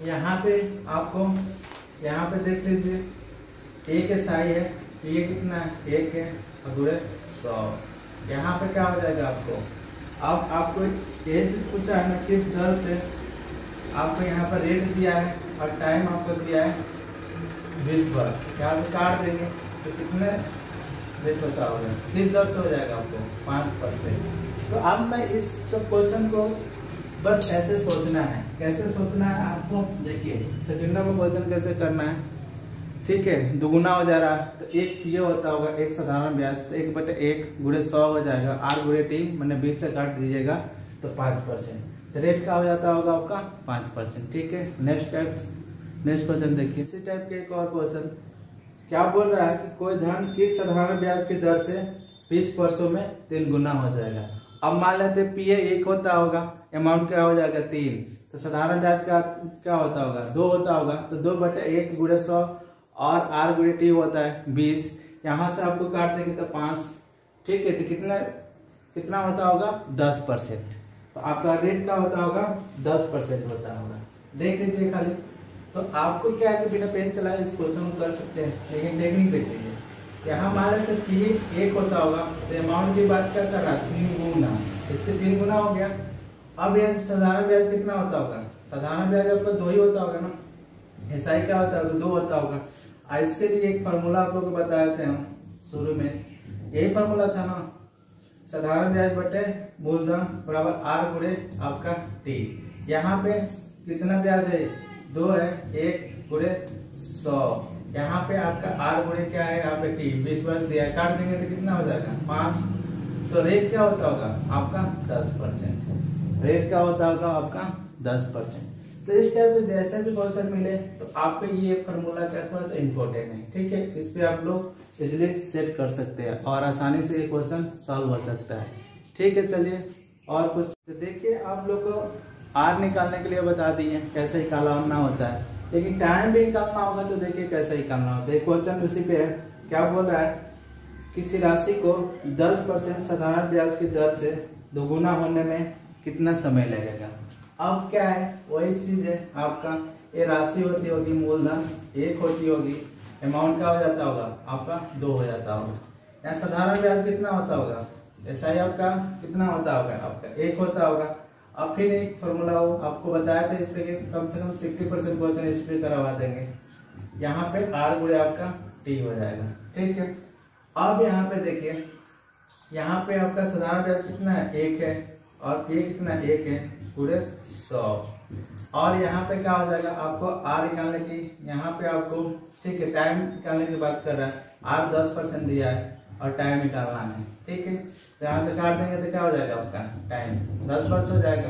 यहाँ पे आपको, यहाँ पे देख लीजिए 1 SI है, पीए कितना है, 1 है, गुणे 100। यहाँ पे क्या हो जाएगा आपको, अब आपको ये चीज पूछा है ना, किस दर से आपको यहाँ पर रेट दिया है और टाइम आपको दिया है 20 वर्ष। यहाँ से काट देंगे तो कितने रेट होता होगा, किस दर से हो जाएगा आपको, 5%। तो अब मैं इस सब क्वेश्चन को बस ऐसे सोचना है, कैसे सोचना है आपको। देखिए सेकंड में क्वेश्चन कैसे करना है, ठीक है। दोगुना हो जा रहा है तो 1 पीए होता होगा, 1 साधारण ब्याज, तो 1 बटे 1 गुणे 100 हो जाएगा। R गुणे T मैंने 20 से काट दीजिएगा तो 5%, तो रेट क्या हो जाता होगा आपका, 5%। ठीक है, नेक्स्ट क्वेश्चन देखिए। इसी टाइप के एक और क्वेश्चन क्या बोल रहा है कि कोई धन किस साधारण ब्याज की दर से 20 वर्षों में 3 गुना हो जाएगा। अब मान लेते पीए 1 होता होगा, अमाउंट क्या हो जाएगा 3, तो साधारण ब्याज का क्या होता होगा, 2 होता होगा, तो 2 बटे 1 गुणे 100 और R गुणे T होता है 20। यहाँ से आपको काट देंगे तो 5, ठीक है। तो कितना होता होगा, 10%। तो आपका रेट क्या होता होगा, 10% होता होगा। देख लीजिए खाली, तो आपको क्या है कि बिना पेन चलाए इस क्वेश्चन को कर सकते हैं, लेकिन टेक्निक देख लीजिए। यहाँ मान लेते पी 1 होता होगा तो अमाउंट की बात क्या कर रहा है, 3 गुना, इसके 3 गुना हो गया। अब यह साधारण ब्याज कितना होता होगा, साधारण ब्याज आपका 2 ही होता होगा ना, SI क्या होता होगा, 2 होता होगा। इसके लिए एक फार्मूला आप लोग को बताए थे हम शुरू में, यही फार्मूला था ना, साधारण ब्याज बटे मूलधन बराबर R गुणे आपका T। यहाँ पे कितना ब्याज है, 2 है, 1 गुणे 100। यहाँ पे आपका R गुणे क्या है, यहाँ पे T 20 वर्ष दिया है, काट देंगे तो कितना हो जाएगा, 5। तो रेट क्या होता होगा आपका, 10%। रेट क्या होता होगा आपका, 10%। तो इस टाइप में जैसे भी क्वेश्चन मिले तो आपको ये फार्मूला क्या थोड़ा सा इम्पोर्टेंट है, ठीक है। इस पे आप लोग इजिली सेट कर सकते हैं और आसानी से ये क्वेश्चन सॉल्व हो सकता है, ठीक है। चलिए और कुछ तो देखिए, आप लोग को R निकालने के लिए बता दिए कैसे निकालना होता है, लेकिन टाइम भी निकालना होगा तो देखिए कैसे निकालना होता है। क्वेश्चन उसी पे है, क्या बोल रहा है, किसी राशि को 10% साधारण ब्याज की दर से दोगुना होने में कितना समय लगेगा। अब क्या है, वही चीज है आपका, ये राशि होती होगी मूलधन 1 होती होगी, अमाउंट क्या हो जाता होगा आपका 2 हो जाता होगा। यहाँ साधारण ब्याज कितना होता होगा, SI आपका कितना होता होगा, आपका 1 होता होगा। अब फिर एक फॉर्मूला हो आपको बताया था, इस पे कम से कम 60% क्वेश्चन इस पे करवा देंगे। यहाँ पे R गुणे आपका T हो जाएगा, ठीक है। अब यहाँ पे देखिए, यहाँ पे आपका साधारण ब्याज कितना है, 1 है, और ये कितना 1 है गुणे 100। और यहाँ पे क्या हो जाएगा आपको R निकालने की, यहाँ पे आपको, ठीक है, टाइम निकालने की बात कर रहा है, R 10% दिया है और टाइम निकालना है, ठीक है। तो यहाँ से काट देंगे तो क्या हो जाएगा आपका, टाइम 10 वर्ष हो जाएगा,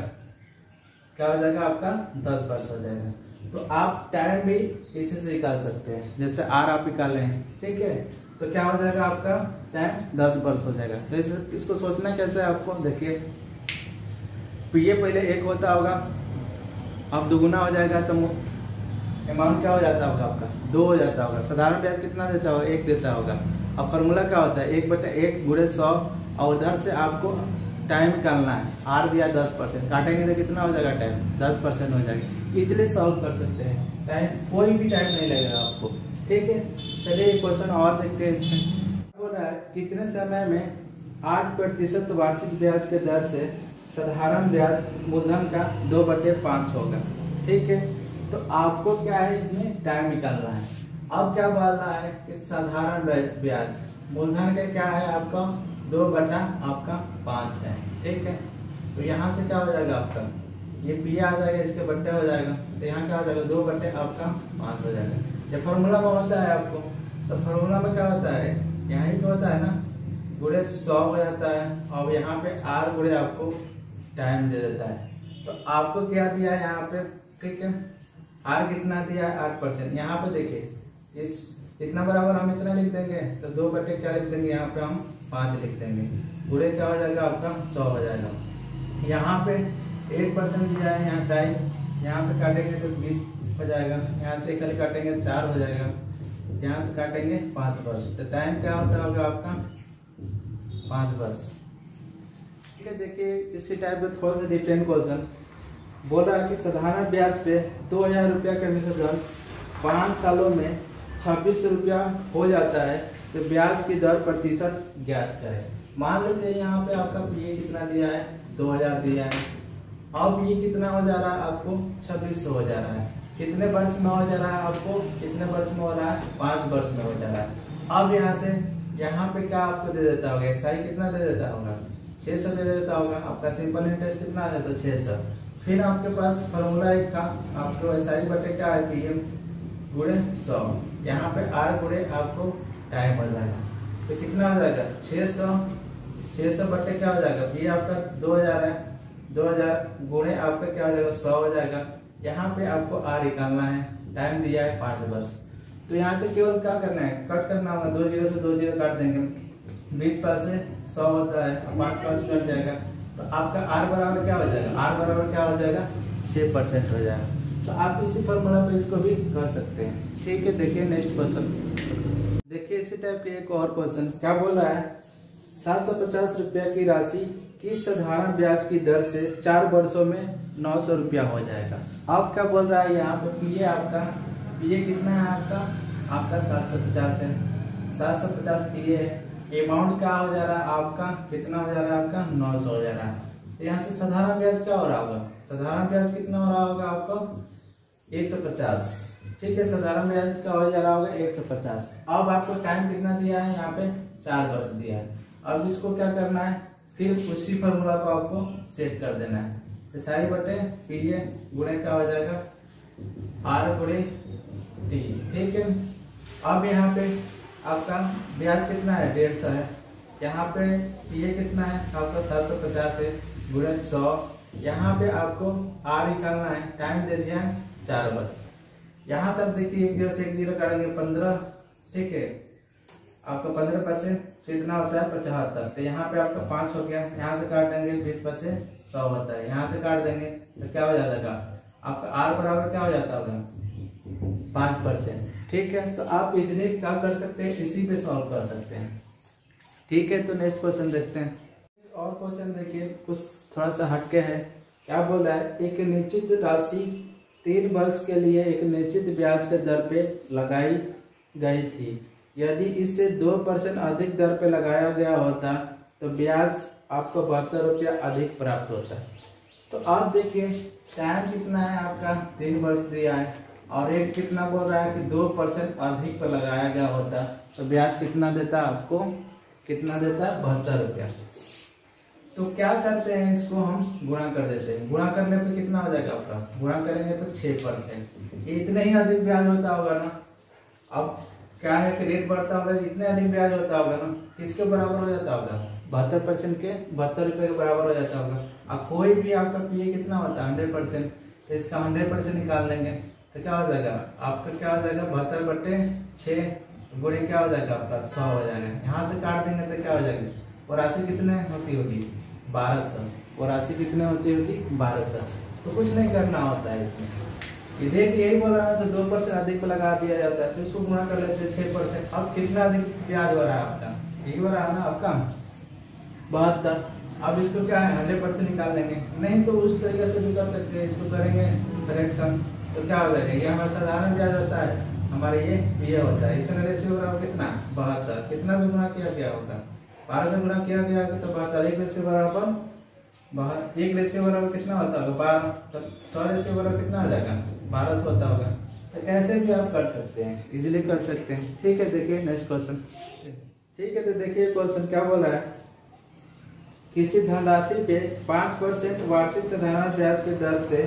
क्या हो जाएगा आपका 10 वर्ष हो जाएगा। तो आप टाइम भी इसी से निकाल सकते हैं, जैसे R आप निकाले हैं, ठीक है। तो क्या हो जाएगा आपका टाइम 10 वर्ष हो जाएगा। तो इसको सोचना कैसे है आपको, देखिए पीए पहले 1 होता होगा, अब दुगुना हो जाएगा तो अमाउंट क्या हो जाता होगा आपका 2 हो जाता होगा। साधारण ब्याज कितना देता होगा 1 देता होगा। अब फार्मूला क्या होता है 1/1 गुणे 100 और उधर से आपको टाइम निकालना है। आर दिया 10%, काटेंगे तो कितना हो जाएगा टाइम 10% हो जाएगा। इजीली सॉल्व कर सकते हैं, टाइम कोई भी टाइम नहीं लगेगा आपको। ठीक है, चलिए एक क्वेश्चन और देखते हैं। इसमें बोल रहा है कितने समय में 8% वार्षिक ब्याज के दर से साधारण ब्याज मूलधन का 2/5 होगा। ठीक है, तो आपको क्या है इसमें टाइम निकालना है। अब क्या बोल रहा है कि साधारण ब्याज मूलधन का क्या है आपका 2/5 है। ठीक है, तो यहाँ से क्या हो जाएगा आपका ये पी आ जाएगा, इसके बट्टे हो जाएगा, तो यहाँ क्या हो जाएगा 2/5 हो जाएगा। जब फार्मूला में होता है आपको, तो फार्मूला में क्या होता है यहाँ पे होता है ना गुणे 100 हो जाता है, और यहाँ पे आर गुणे आपको टाइम दे देता है। तो आपको क्या दिया है यहाँ पे, ठीक है, आर कितना दिया है 8%। यहाँ पे देखिए इस इतना बराबर हम इतना लिख देंगे, तो 2 क्या लिख देंगे यहाँ पे हम 5 लिख देंगे, पूरे क्या हो जाएगा आपका 100 हो जाएगा। यहाँ पे 8% दिया है, यहाँ टाइम, यहाँ पे काटेंगे तो 20 हो जाएगा, यहाँ से कल काटेंगे 4 हो जाएगा, यहाँ से काटेंगे 5 वर्ष, तो टाइम क्या होता होगा आपका 5 वर्ष। ठीक है, देखिए इसी टाइप का थोड़ा सा डिफरेंट क्वेश्चन बोल रहा है कि साधारण ब्याज पे 2000 रुपया का मिश्रण 5 सालों में 26 रुपया हो जाता है, तो ब्याज की दर प्रतिशत ज्ञात करें। मान लीजिए यहाँ पे आपका पीए कितना दिया है 2000 दिया है, अब ये कितना हो जा रहा है आपको 2600 हो जा रहा है। कितने वर्ष में हो जा रहा है आपको, कितने वर्ष में हो रहा है 5 वर्ष में हो जा रहा है। अब यहाँ से यहाँ पे क्या आपको दे देता होगा, एसआई कितना दे देता होगा 600 दे देता होगा, आपका सिंपल इंटरेस्ट कितना आ जाता है 600। फिर आपके पास फार्मूला एक था आपको एसआई बटे क्या है पीएम गुणे 100, यहाँ पे आर गुणे आपको टाइम हो जाएगा, तो कितना हो जाएगा 600 बटे क्या हो जाएगा, ये आपका 2000 है, 2000 गुणे आपका क्या हो जाएगा 100 हो जाएगा। यहाँ पे आपको आर निकालना है, टाइम दिया है 5 वर्ष। तो यहाँ से केवल क्या करना है, कट करना होगा, 2 0 से 2 0 काट देंगे, 20 पास से 100 होता है, 5 कट जाएगा, तो आपका आर बराबर क्या हो जाएगा, आर बराबर क्या हो जाएगा 6% हो जाएगा। तो आप इसी फॉर्मूला पे इसको भी कर सकते हैं। ठीक है, देखिए नेक्स्ट क्वेश्चन, देखिए इसी टाइप के एक और क्वेश्चन क्या बोल रहा है 750 रुपया की राशि की साधारण ब्याज की दर से 4 वर्षों में 900 रुपया हो जाएगा। अब क्या बोल रहा है यहाँ पे पीए आपका, पीए कितना है आपका 750 है, 750 पीए है, अमाउंट क्या हो जा रहा है आपका कितना हो जा रहा है आपका 900 हो जा रहा है। तो यहाँ से साधारण ब्याज क्या हो रहा होगा, साधारण ब्याज कितना हो रहा होगा आपको 150। ठीक है, साधारण ब्याज का हो जा रहा होगा 150। अब आपको टाइम कितना दिया है यहाँ पे 4 वर्ष दिया है। अब इसको क्या करना है, फिर उसी फॉर्मूला को आपको सेट कर देना है, एसआई बटे पीए गुणे क्या हो जाएगा आर गुणे टी। ठीक है, अब यहाँ पे आपका ब्याज कितना है 150 है, यहाँ पे पीए कितना है आपका 750 है गुणे 100, यहाँ पे आपको आर निकालना है, टाइम दे दिया है 4 वर्ष। यहाँ सब देखिए 1 0 से 1 0 काटेंगे 15। ठीक है, आपका 15 पचे कितना होता है 75, तो यहाँ पे आपका 5 हो गया, यहाँ से काट देंगे 20 पचे 100 होता है, यहाँ से काट देंगे तो क्या हो जाएगा आपका आर बराबर क्या हो जाता होगा 5%। ठीक है, तो आप इजीली क्या कर सकते हैं, इसी पे सॉल्व कर सकते हैं। ठीक है, तो नेक्स्ट क्वेश्चन देखते हैं। और क्वेश्चन देखिए कुछ थोड़ा सा हटके है, क्या बोल रहा है एक निश्चित राशि 3 वर्ष के लिए एक निश्चित ब्याज के दर पे लगाई गई थी, यदि इससे 2% अधिक दर पे लगाया गया होता तो ब्याज आपको 72 रुपया अधिक प्राप्त होता। तो आप देखिए टाइम कितना है आपका 3 वर्ष दिया है, और रेट कितना बोल रहा है कि 2% अधिक पर लगाया गया होता तो ब्याज कितना देता आपको, कितना देता 72 रुपया। तो क्या करते हैं, इसको हम गुणा कर देते हैं, गुणा करने पे कितना हो जाएगा आपका, गुणा करेंगे तो 6%, इतने ही अधिक ब्याज होता होगा ना। अब क्या है कि रेट बढ़ता होगा, जितने अधिक ब्याज होता होगा ना किसके बराबर हो जाता होगा 72% के 72 रुपये के बराबर हो जाता होगा। अब कोई भी आपका पीए कितना होता है 100%, तो इसका 100% निकाल लेंगे तो क्या हो जाएगा आपका, क्या हो जाएगा 72/6 गुणे क्या हो जाएगा आपका 100 हो जाएगा। यहाँ से काट देंगे तो क्या हो जाएगा, और राशि कितने होती होगी 1200। और राशि कितने होती होगी 1200। तो कुछ नहीं करना होता है इसमें, ये देख यही बोल रहा है तो 2% अधिक लगा दिया जाता है, तो इसको गुणा कर लेते हैं 6%। अब कितना अधिक ब्याज हो रहा है आपका, यही हो रहा है ना आपका 72। अब इसको क्या है 100% निकाल लेंगे, नहीं तो उस तरीके से भी कर सकते हैं, इसको करेंगे फ्रैक्शन तो क्या हो जाएगा, ये हमारा साधारण ब्याज होता है, हमारे ये होता है इतना रेशियो हो रहा है कितना 72। कितना से गुणा किया गया होगा 12 से गुणा किया गया तो 72। एक रेशियो बराबर एक रेशियो बराबर कितना होता होगा 12, तो 100 रेशियो बराबर कितना हो जाएगा 1200 होता होगा। तो ऐसे भी आप कर सकते हैं, इजीली कर सकते हैं। ठीक है, देखिए नेक्स्ट क्वेश्चन। ठीक है, तो देखिए क्वेश्चन क्या बोला है, किसी धनराशि पे 5% वार्षिक साधारण ब्याज की दर से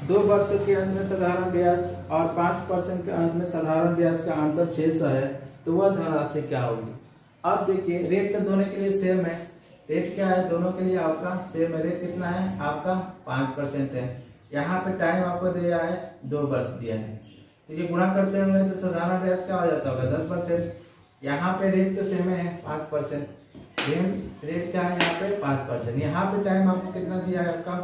2 वर्षों के अंत में साधारण ब्याज और 5% के अंत में साधारण ब्याज का अंतर 600 है, तो वह धनराशि क्या होगी। अब देखिए रेट तो दोनों के लिए सेम है, रेट क्या है दोनों के लिए आपका सेम है, रेट कितना है आपका 5% है। यहाँ पे टाइम आपको दिया है 2 वर्ष दिया है, तो ये गुणा करते होंगे तो साधारण ब्याज क्या हो जाता होगा 10%। यहाँ पे रेट तो सेम है 5%, रेट क्या है यहाँ पे 5%। यहाँ पे टाइम आपको कितना दिया है आपका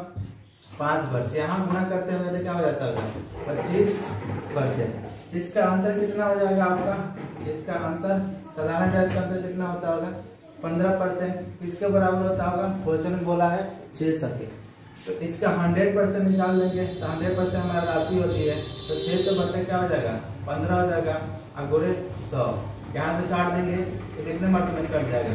5 वर्ष, यहाँ गुणा करते होंगे तो क्या हो जाता होगा 25%। इसका अंतर कितना हो जाएगा आपका, इसका अंतर साधारण ब्याज का अंतर कितना होता होगा 15%। किसके बराबर होता होगा, क्वेश्चन में बोला है 600 के, तो इसका 100% निकाल लेंगे तो 100% हमारी राशि होती है, तो 600 बटे क्या हो जाएगा 15 हो जाएगा, और गुणे 100 यहाँ से काट देंगे तो कितने मार्क में कट जाएगा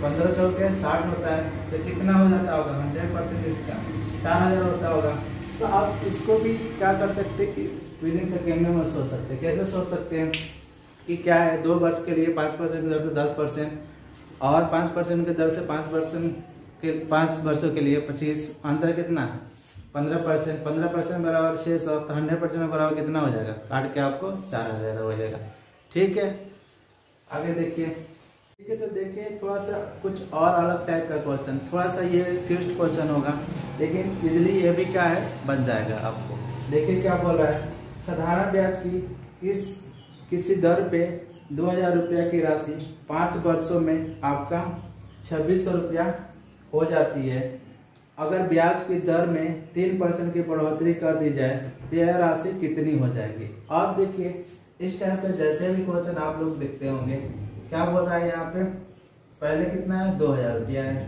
15 चौके 60 होता है, तो कितना हो जाता होगा 100% इसका 4000 होता होगा। तो आप इसको भी क्या कर सकते हैं कि विद इन सेकेंड में सोच सकते हैं। कैसे सोच सकते हैं कि क्या है 2 वर्ष के लिए 5% की दर से 10% और 5% की दर से 5% के 5 वर्षों के लिए 25, अंतर कितना 15%। 15% बराबर 600, तो 100% बराबर कितना हो जाएगा, काट के आपको 4000 हो जाएगा। ठीक है, आगे देखिए। ठीक है, तो देखिए थोड़ा सा कुछ और अलग टाइप का क्वेश्चन, थोड़ा सा ये ट्विस्ट क्वेश्चन होगा, लेकिन इजली ये भी क्या है बन जाएगा आपको। देखिए क्या बोल रहा है, साधारण ब्याज की किसी दर पे 2000 रुपया की राशि 5 वर्षों में आपका 2600 रुपया हो जाती है। अगर ब्याज की दर में 3% की बढ़ोतरी कर दी जाए तो यह राशि कितनी हो जाएगी। अब देखिए इस टाइप का जैसे भी क्वेश्चन आप लोग देखते होंगे, क्या बोल रहा है यहाँ पे, पहले कितना है 2000 रुपया है,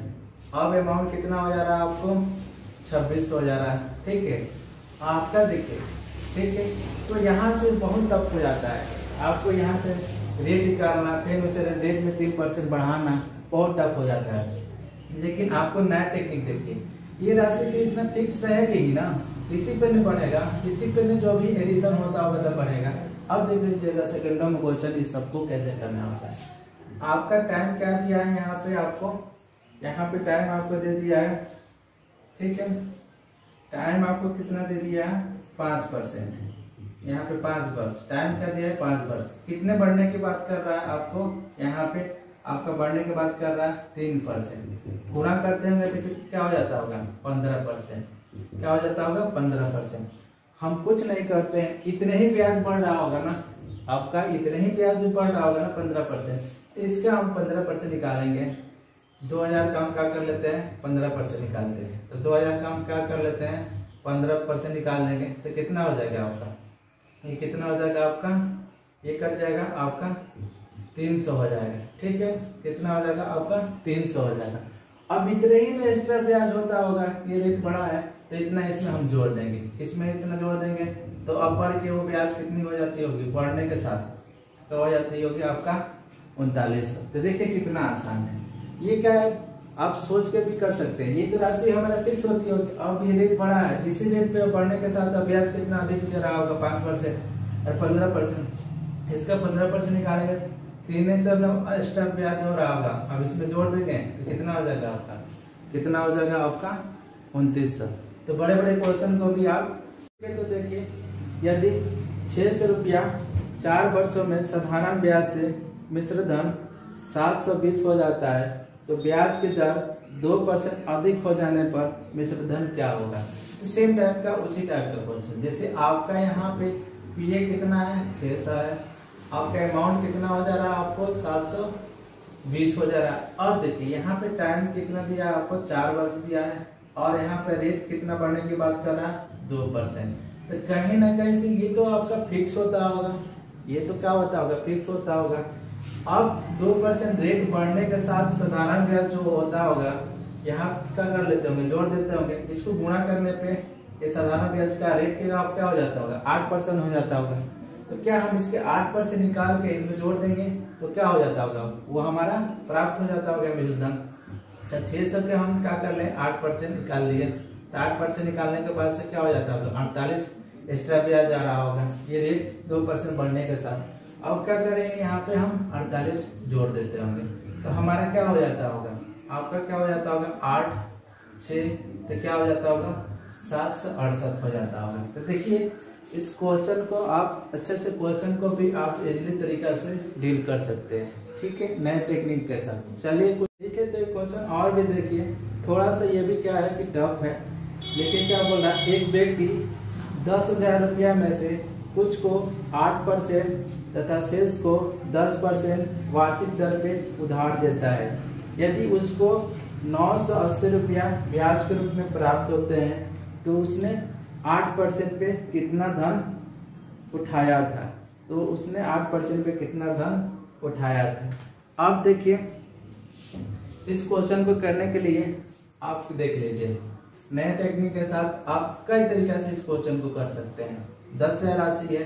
अब अमाउंट कितना हो जा रहा है आपको 2600 हो जा रहा है। ठीक है, आपका देखिए, ठीक है, तो यहाँ से बहुत टफ हो जाता है, आपको यहाँ से रेट निकालना, फिर उसे रेट में 3% बढ़ाना बहुत टफ हो जाता है। लेकिन आपको नया टेक्निक देखिए, ये राशि तो इतना फिक्स रहेगी ही ना, इसी पे नहीं बढ़ेगा, इसी पे नहीं जो भी एडिशन होता होगा तब बढ़ेगा। अब देख लीजिएगा सेकेंडों में क्वेश्चन इस सबको कैसे करना होता है। आपका टाइम क्या दिया है यहाँ पे, आपको यहाँ पे टाइम आपको दे दिया है, ठीक है, टाइम आपको कितना दे दिया है 5%, यहाँ पे 5 वर्ष, टाइम क्या दिया है 5 वर्ष। कितने बढ़ने की बात कर रहा है आपको, यहाँ पे आपका बढ़ने की बात कर रहा है 3%, पूरा करते होंगे तो क्या हो जाता होगा 15%, क्या हो जाता होगा 15%। हम कुछ नहीं करते हैं, इतने ही ब्याज बढ़ रहा होगा ना आपका, इतने ही ब्याज बढ़ रहा होगा ना 15%, तो इसका हम 15% निकालेंगे। 2000 का हम क्या कर लेते हैं 15% निकालते हैं, तो 2000 का हम क्या कर लेते हैं 15% निकाल लेंगे तो कितना हो जाएगा आपका, ये कितना हो जाएगा आपका, ये कट जाएगा आपका 300 हो जाएगा। ठीक है, कितना हो जाएगा आपका 300 हो जाएगा। अब इतने ही में एक्स्ट्रा ब्याज होता होगा, ये रेट बड़ा है तो इतना इसमें हम जोड़ देंगे, इसमें इतना जोड़ देंगे तो अब बढ़ के वो ब्याज कितनी हो जाती होगी बढ़ने के साथ, तो हो जाती होगी आपका 3900। तो देखिए कितना आसान है, ये क्या है आप सोच के भी कर सकते हैं। ये तो राशि हमारा फिक्स होती होगी, अब ये रेट बढ़ा है, इसी रेट पे बढ़ने के साथ अब ब्याज कितना अधिक दे रहा होगा 5% और 15%, इसका 15% निकालेंगे, 3 एक्स्ट्रा ब्याज हो रहा होगा, अब इसमें जोड़ देंगे तो कितना हो जाएगा आपका, कितना हो जाएगा आपका 2900। तो बड़े बड़े क्वेश्चन को भी आप तो देखिए, यदि 600 रुपया 4 वर्षों में साधारण ब्याज से मिश्र धन 720 हो जाता है, तो ब्याज की दर 2% अधिक हो जाने पर मिश्र धन क्या होगा। तो सेम टाइप का उसी टाइप का क्वेश्चन, जैसे आपका यहाँ पे पीए कितना है 600 है, आपका अमाउंट कितना हो जा रहा है आपको 720 हो जा रहा है। अब देखिए यहाँ पे टाइम कितना दिया है आपको 4 वर्ष दिया है, और यहाँ पे रेट कितना बढ़ने की बात कर रहा है 2%। तो कहीं ना कहीं से ये तो आपका फिक्स होता होगा, ये तो क्या होता होगा फिक्स होता होगा। अब 2% रेट बढ़ने के साथ साधारण ब्याज जो होता होगा यहाँ क्या कर लेते होंगे, जोड़ देते होंगे, इसको गुणा करने पे ये साधारण ब्याज का रेट के आप क्या हो जाता होगा 8% हो जाता होगा। तो क्या हम इसके 8% निकाल के इसमें जोड़ देंगे तो क्या हो जाता होगा, वो हमारा प्राप्त हो जाता होगा मूलधन। तो 600 के हम क्या कर लें 8% निकाल लिए, तो 8% निकालने के बाद से क्या हो जाता होगा 48 एक्स्ट्रा ब्याज आ रहा होगा, ये रेट 2% बढ़ने के साथ। अब क्या करेंगे यहाँ पे हम 48 जोड़ देते होंगे, तो हमारा क्या हो जाता होगा, आपका क्या हो जाता होगा 8 6, तो क्या हो जाता होगा 768 हो जाता होगा। तो देखिए इस क्वेश्चन को आप अच्छे से क्वेश्चन को भी आप इजीली तरीका से डील कर सकते हैं, ठीक है, नए टेक्निक के साथ। चलिए ठीक है, तो ये क्वेश्चन और भी देखिए, थोड़ा सा ये भी क्या है कि टफ है, लेकिन क्या बोल रहा है, एक व्यक्ति 10,000 रुपया में से कुछ को 8% तथा शेष को 10% वार्षिक दर पे उधार देता है। यदि उसको 980 रुपया ब्याज के रूप में प्राप्त होते हैं तो उसने 8% पे कितना धन उठाया था, तो उसने 8% पे कितना धन उठाया था। अब देखिए इस क्वेश्चन को करने के लिए आप देख लीजिए, नए टेक्निक के साथ आप कई तरीके से इस क्वेश्चन को कर सकते हैं। 10,000 राशि है,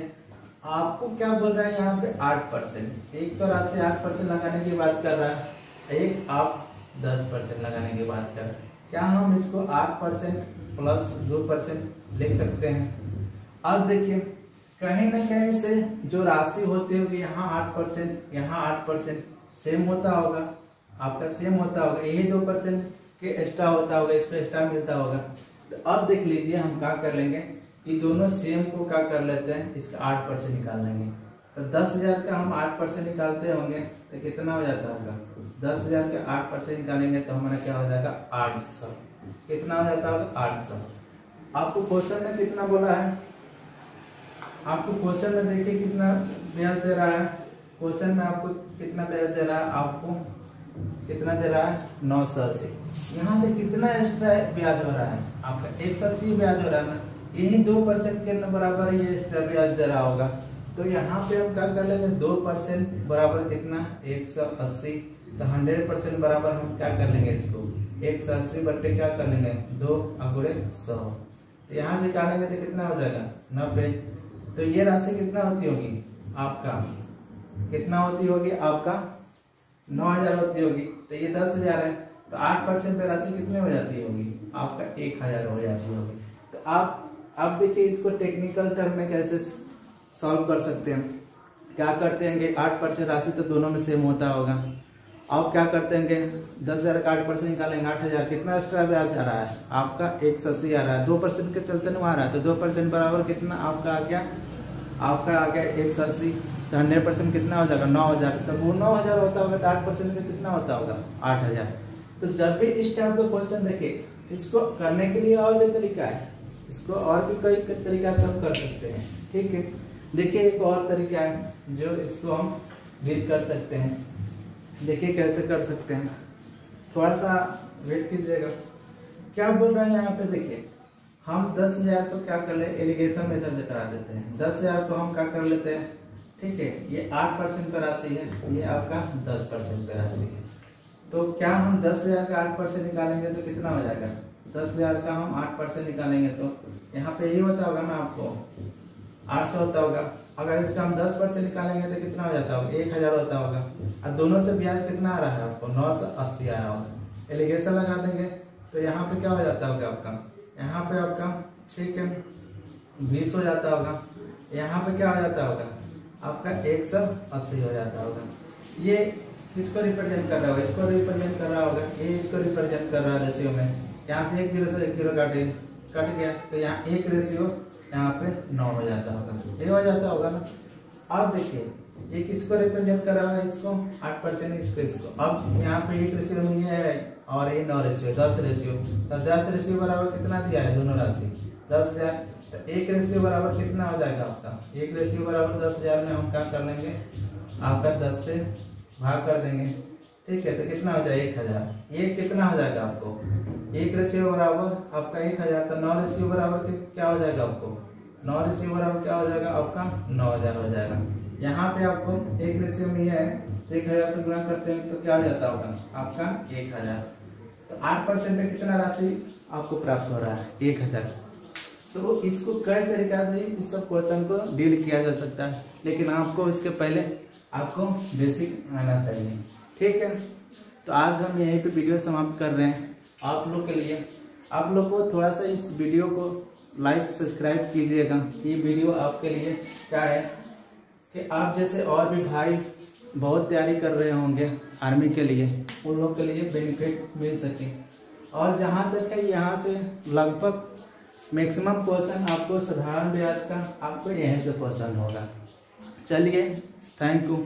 आपको क्या बोल रहा है यहाँ पे 8%, एक तो राशि 8% लगाने की बात कर रहा है, एक आप 10% लगाने की बात कर रहे हैं। क्या हम इसको 8% प्लस 2% लिख सकते हैं। अब देखिए कहीं ना कहीं से जो राशि होती होगी यहाँ 8%, यहाँ 8% सेम होता होगा, आपका सेम होता होगा, यही 2% के एक्स्ट्रा होता होगा, इसको एक्स्ट्रा मिलता होगा। तो अब देख लीजिए हम क्या कर लेंगे कि दोनों सेम को क्या कर लेते हैं, इसका 8% निकाल लेंगे। तो 10,000 का हम 8% निकालते होंगे तो कितना हो जाता होगा, 10,000 का 8% निकालेंगे तो हमारा क्या हो जाएगा 800, कितना हो जाता होगा 800। आपको क्वेश्चन में कितना बोला है, आपको क्वेश्चन में देखिए कितना ब्याज दे रहा है, क्वेश्चन में आपको कितना ब्याज दे रहा है, आपको कितना दे रहा है 980। यहाँ से कितना एक्स्ट्रा ब्याज हो रहा है आपका 180 ब्याज हो रहा है ना, यही 2% के बराबर ये एक्स्ट्रा ब्याज दे रहा होगा। तो यहाँ पे हम क्या कर लेंगे 2% बराबर कितना 180, तो 100% बराबर हम क्या कर लेंगे इसको 180 बट्टे क्या कर लेंगे 2 अगुणे 100, तो यहाँ से निकालेंगे तो कितना हो जाएगा 90। तो ये राशि कितना होती होगी आपका, कितना होती होगी आपका 9,000 होती होगी, तो ये 10,000 है, तो 8% पे राशि कितनी हो जाती होगी आपका 1,000 हो जाती होगी। तो आप अब देखिए इसको टेक्निकल टर्म में कैसे सॉल्व कर सकते हैं। क्या करते हैं कि 8% राशि तो दोनों में सेम होता होगा, अब क्या करते हैं कि 10,000 का 8% निकालेंगे 8,000, कितना एक्स्ट्रा ब्याज आ रहा है आपका 180 आ रहा है, 2% के चलते नहीं आ रहा है, तो 2% बराबर कितना आपका आ गया, आपका आ गया 180, तो 100% कितना हो जाएगा 9,000। जब वो 9,000 होता होगा तो 8% में कितना होता होगा 8,000। तो जब भी इस टाइप का क्वेश्चन देखे, इसको करने के लिए और भी तरीका है, इसको और भी कई तरीका से हम कर सकते हैं, ठीक है। देखिए एक और तरीका है जो इसको हम डील कर सकते हैं, देखिए कैसे कर सकते हैं, थोड़ा सा वेट कीजिएगा। क्या बोल रहे हैं यहाँ पे, देखिए हम 10,000 को क्या कर ले एलिगेशन मेथड से करा देते हैं, 10,000 को हम क्या कर लेते हैं, ठीक है, ये 8% पे राशि है, ये आपका 10% पे राशि है। तो क्या हम 10,000 का 8% निकालेंगे तो कितना हो जाएगा, 10,000 का हम 8% निकालेंगे तो यहाँ पे ये होता होगा ना आपको 800 होता होगा। अगर इसका हम 10% निकालेंगे तो कितना हो जाता होगा 1,000 होता होगा, और दोनों से ब्याज कितना आ रहा है आपको 980 आ रहा होगा। एलिगेशन लगा देंगे तो यहाँ पे क्या हो जाता होगा आपका, यहाँ पे आपका ठीक है 20 हो जाता होगा, यहाँ पे क्या हो जाता होगा आपका 180 हो जाता होगा। ये किसको रिप्रेजेंट कर रहा होगा, इसको रिप्रेजेंट कर रहा होगा, ये इसको रिप्रेजेंट कर रहा है रेशियो में। यहाँ से 1 जीरो से 1 जीरो कट गया, तो यहाँ 1 रेशियो यहाँ पे 9 हो जाता होगा, ये हो जाता होगा ना। अब देखिए ये किसको रिप्रेजेंट कर रहा है, इसको 8%, इसको। अब यहाँ पे 1 रेशियो में ये है और ये 9 रेशियो 10 रेशियो, तो 10 रेशियो बराबर कितना दिया है दोनों राशि 10,000, तो 1 रेशियो बराबर कितना हो जाएगा आपका 1 रेशियो बराबर 10,000 में हम क्या कर लेंगे आपका 10 से भाग कर देंगे, ठीक है, तो कितना हो जाएगा 1000। ये कितना हो जाएगा आपको 1 रेशियो बराबर आपका 1000, तो 9 रेशियो बराबर क्या हो जाएगा आपको 9 रेशियो बराबर क्या हो जाएगा आपका 9000 हो जाएगा। यहाँ पे आपको 1 रेशियो में है 1000 से गुणा करते हैं तो क्या हो जाता होगा आपका 1000। तो 8% में कितना राशि आपको प्राप्त हो रहा है 1000। तो इसको कई तरीका से इस सब क्वेश्चन को डील किया जा सकता है, लेकिन आपको इसके पहले आपको बेसिक आना चाहिए। ठीक है, तो आज हम यहीं पे वीडियो समाप्त कर रहे हैं। आप लोग के लिए आप लोग को थोड़ा सा इस वीडियो को लाइक सब्सक्राइब कीजिएगा। ये वीडियो आपके लिए क्या है कि आप जैसे और भी भाई बहुत तैयारी कर रहे होंगे आर्मी के लिए, उन लोग के लिए बेनिफिट मिल सके। और जहाँ तक है यहाँ से लगभग मैक्सिमम क्वेश्चन आपको साधारण ब्याज का आपको यहीं से क्वेश्चन होगा। चलिए, थैंक यू।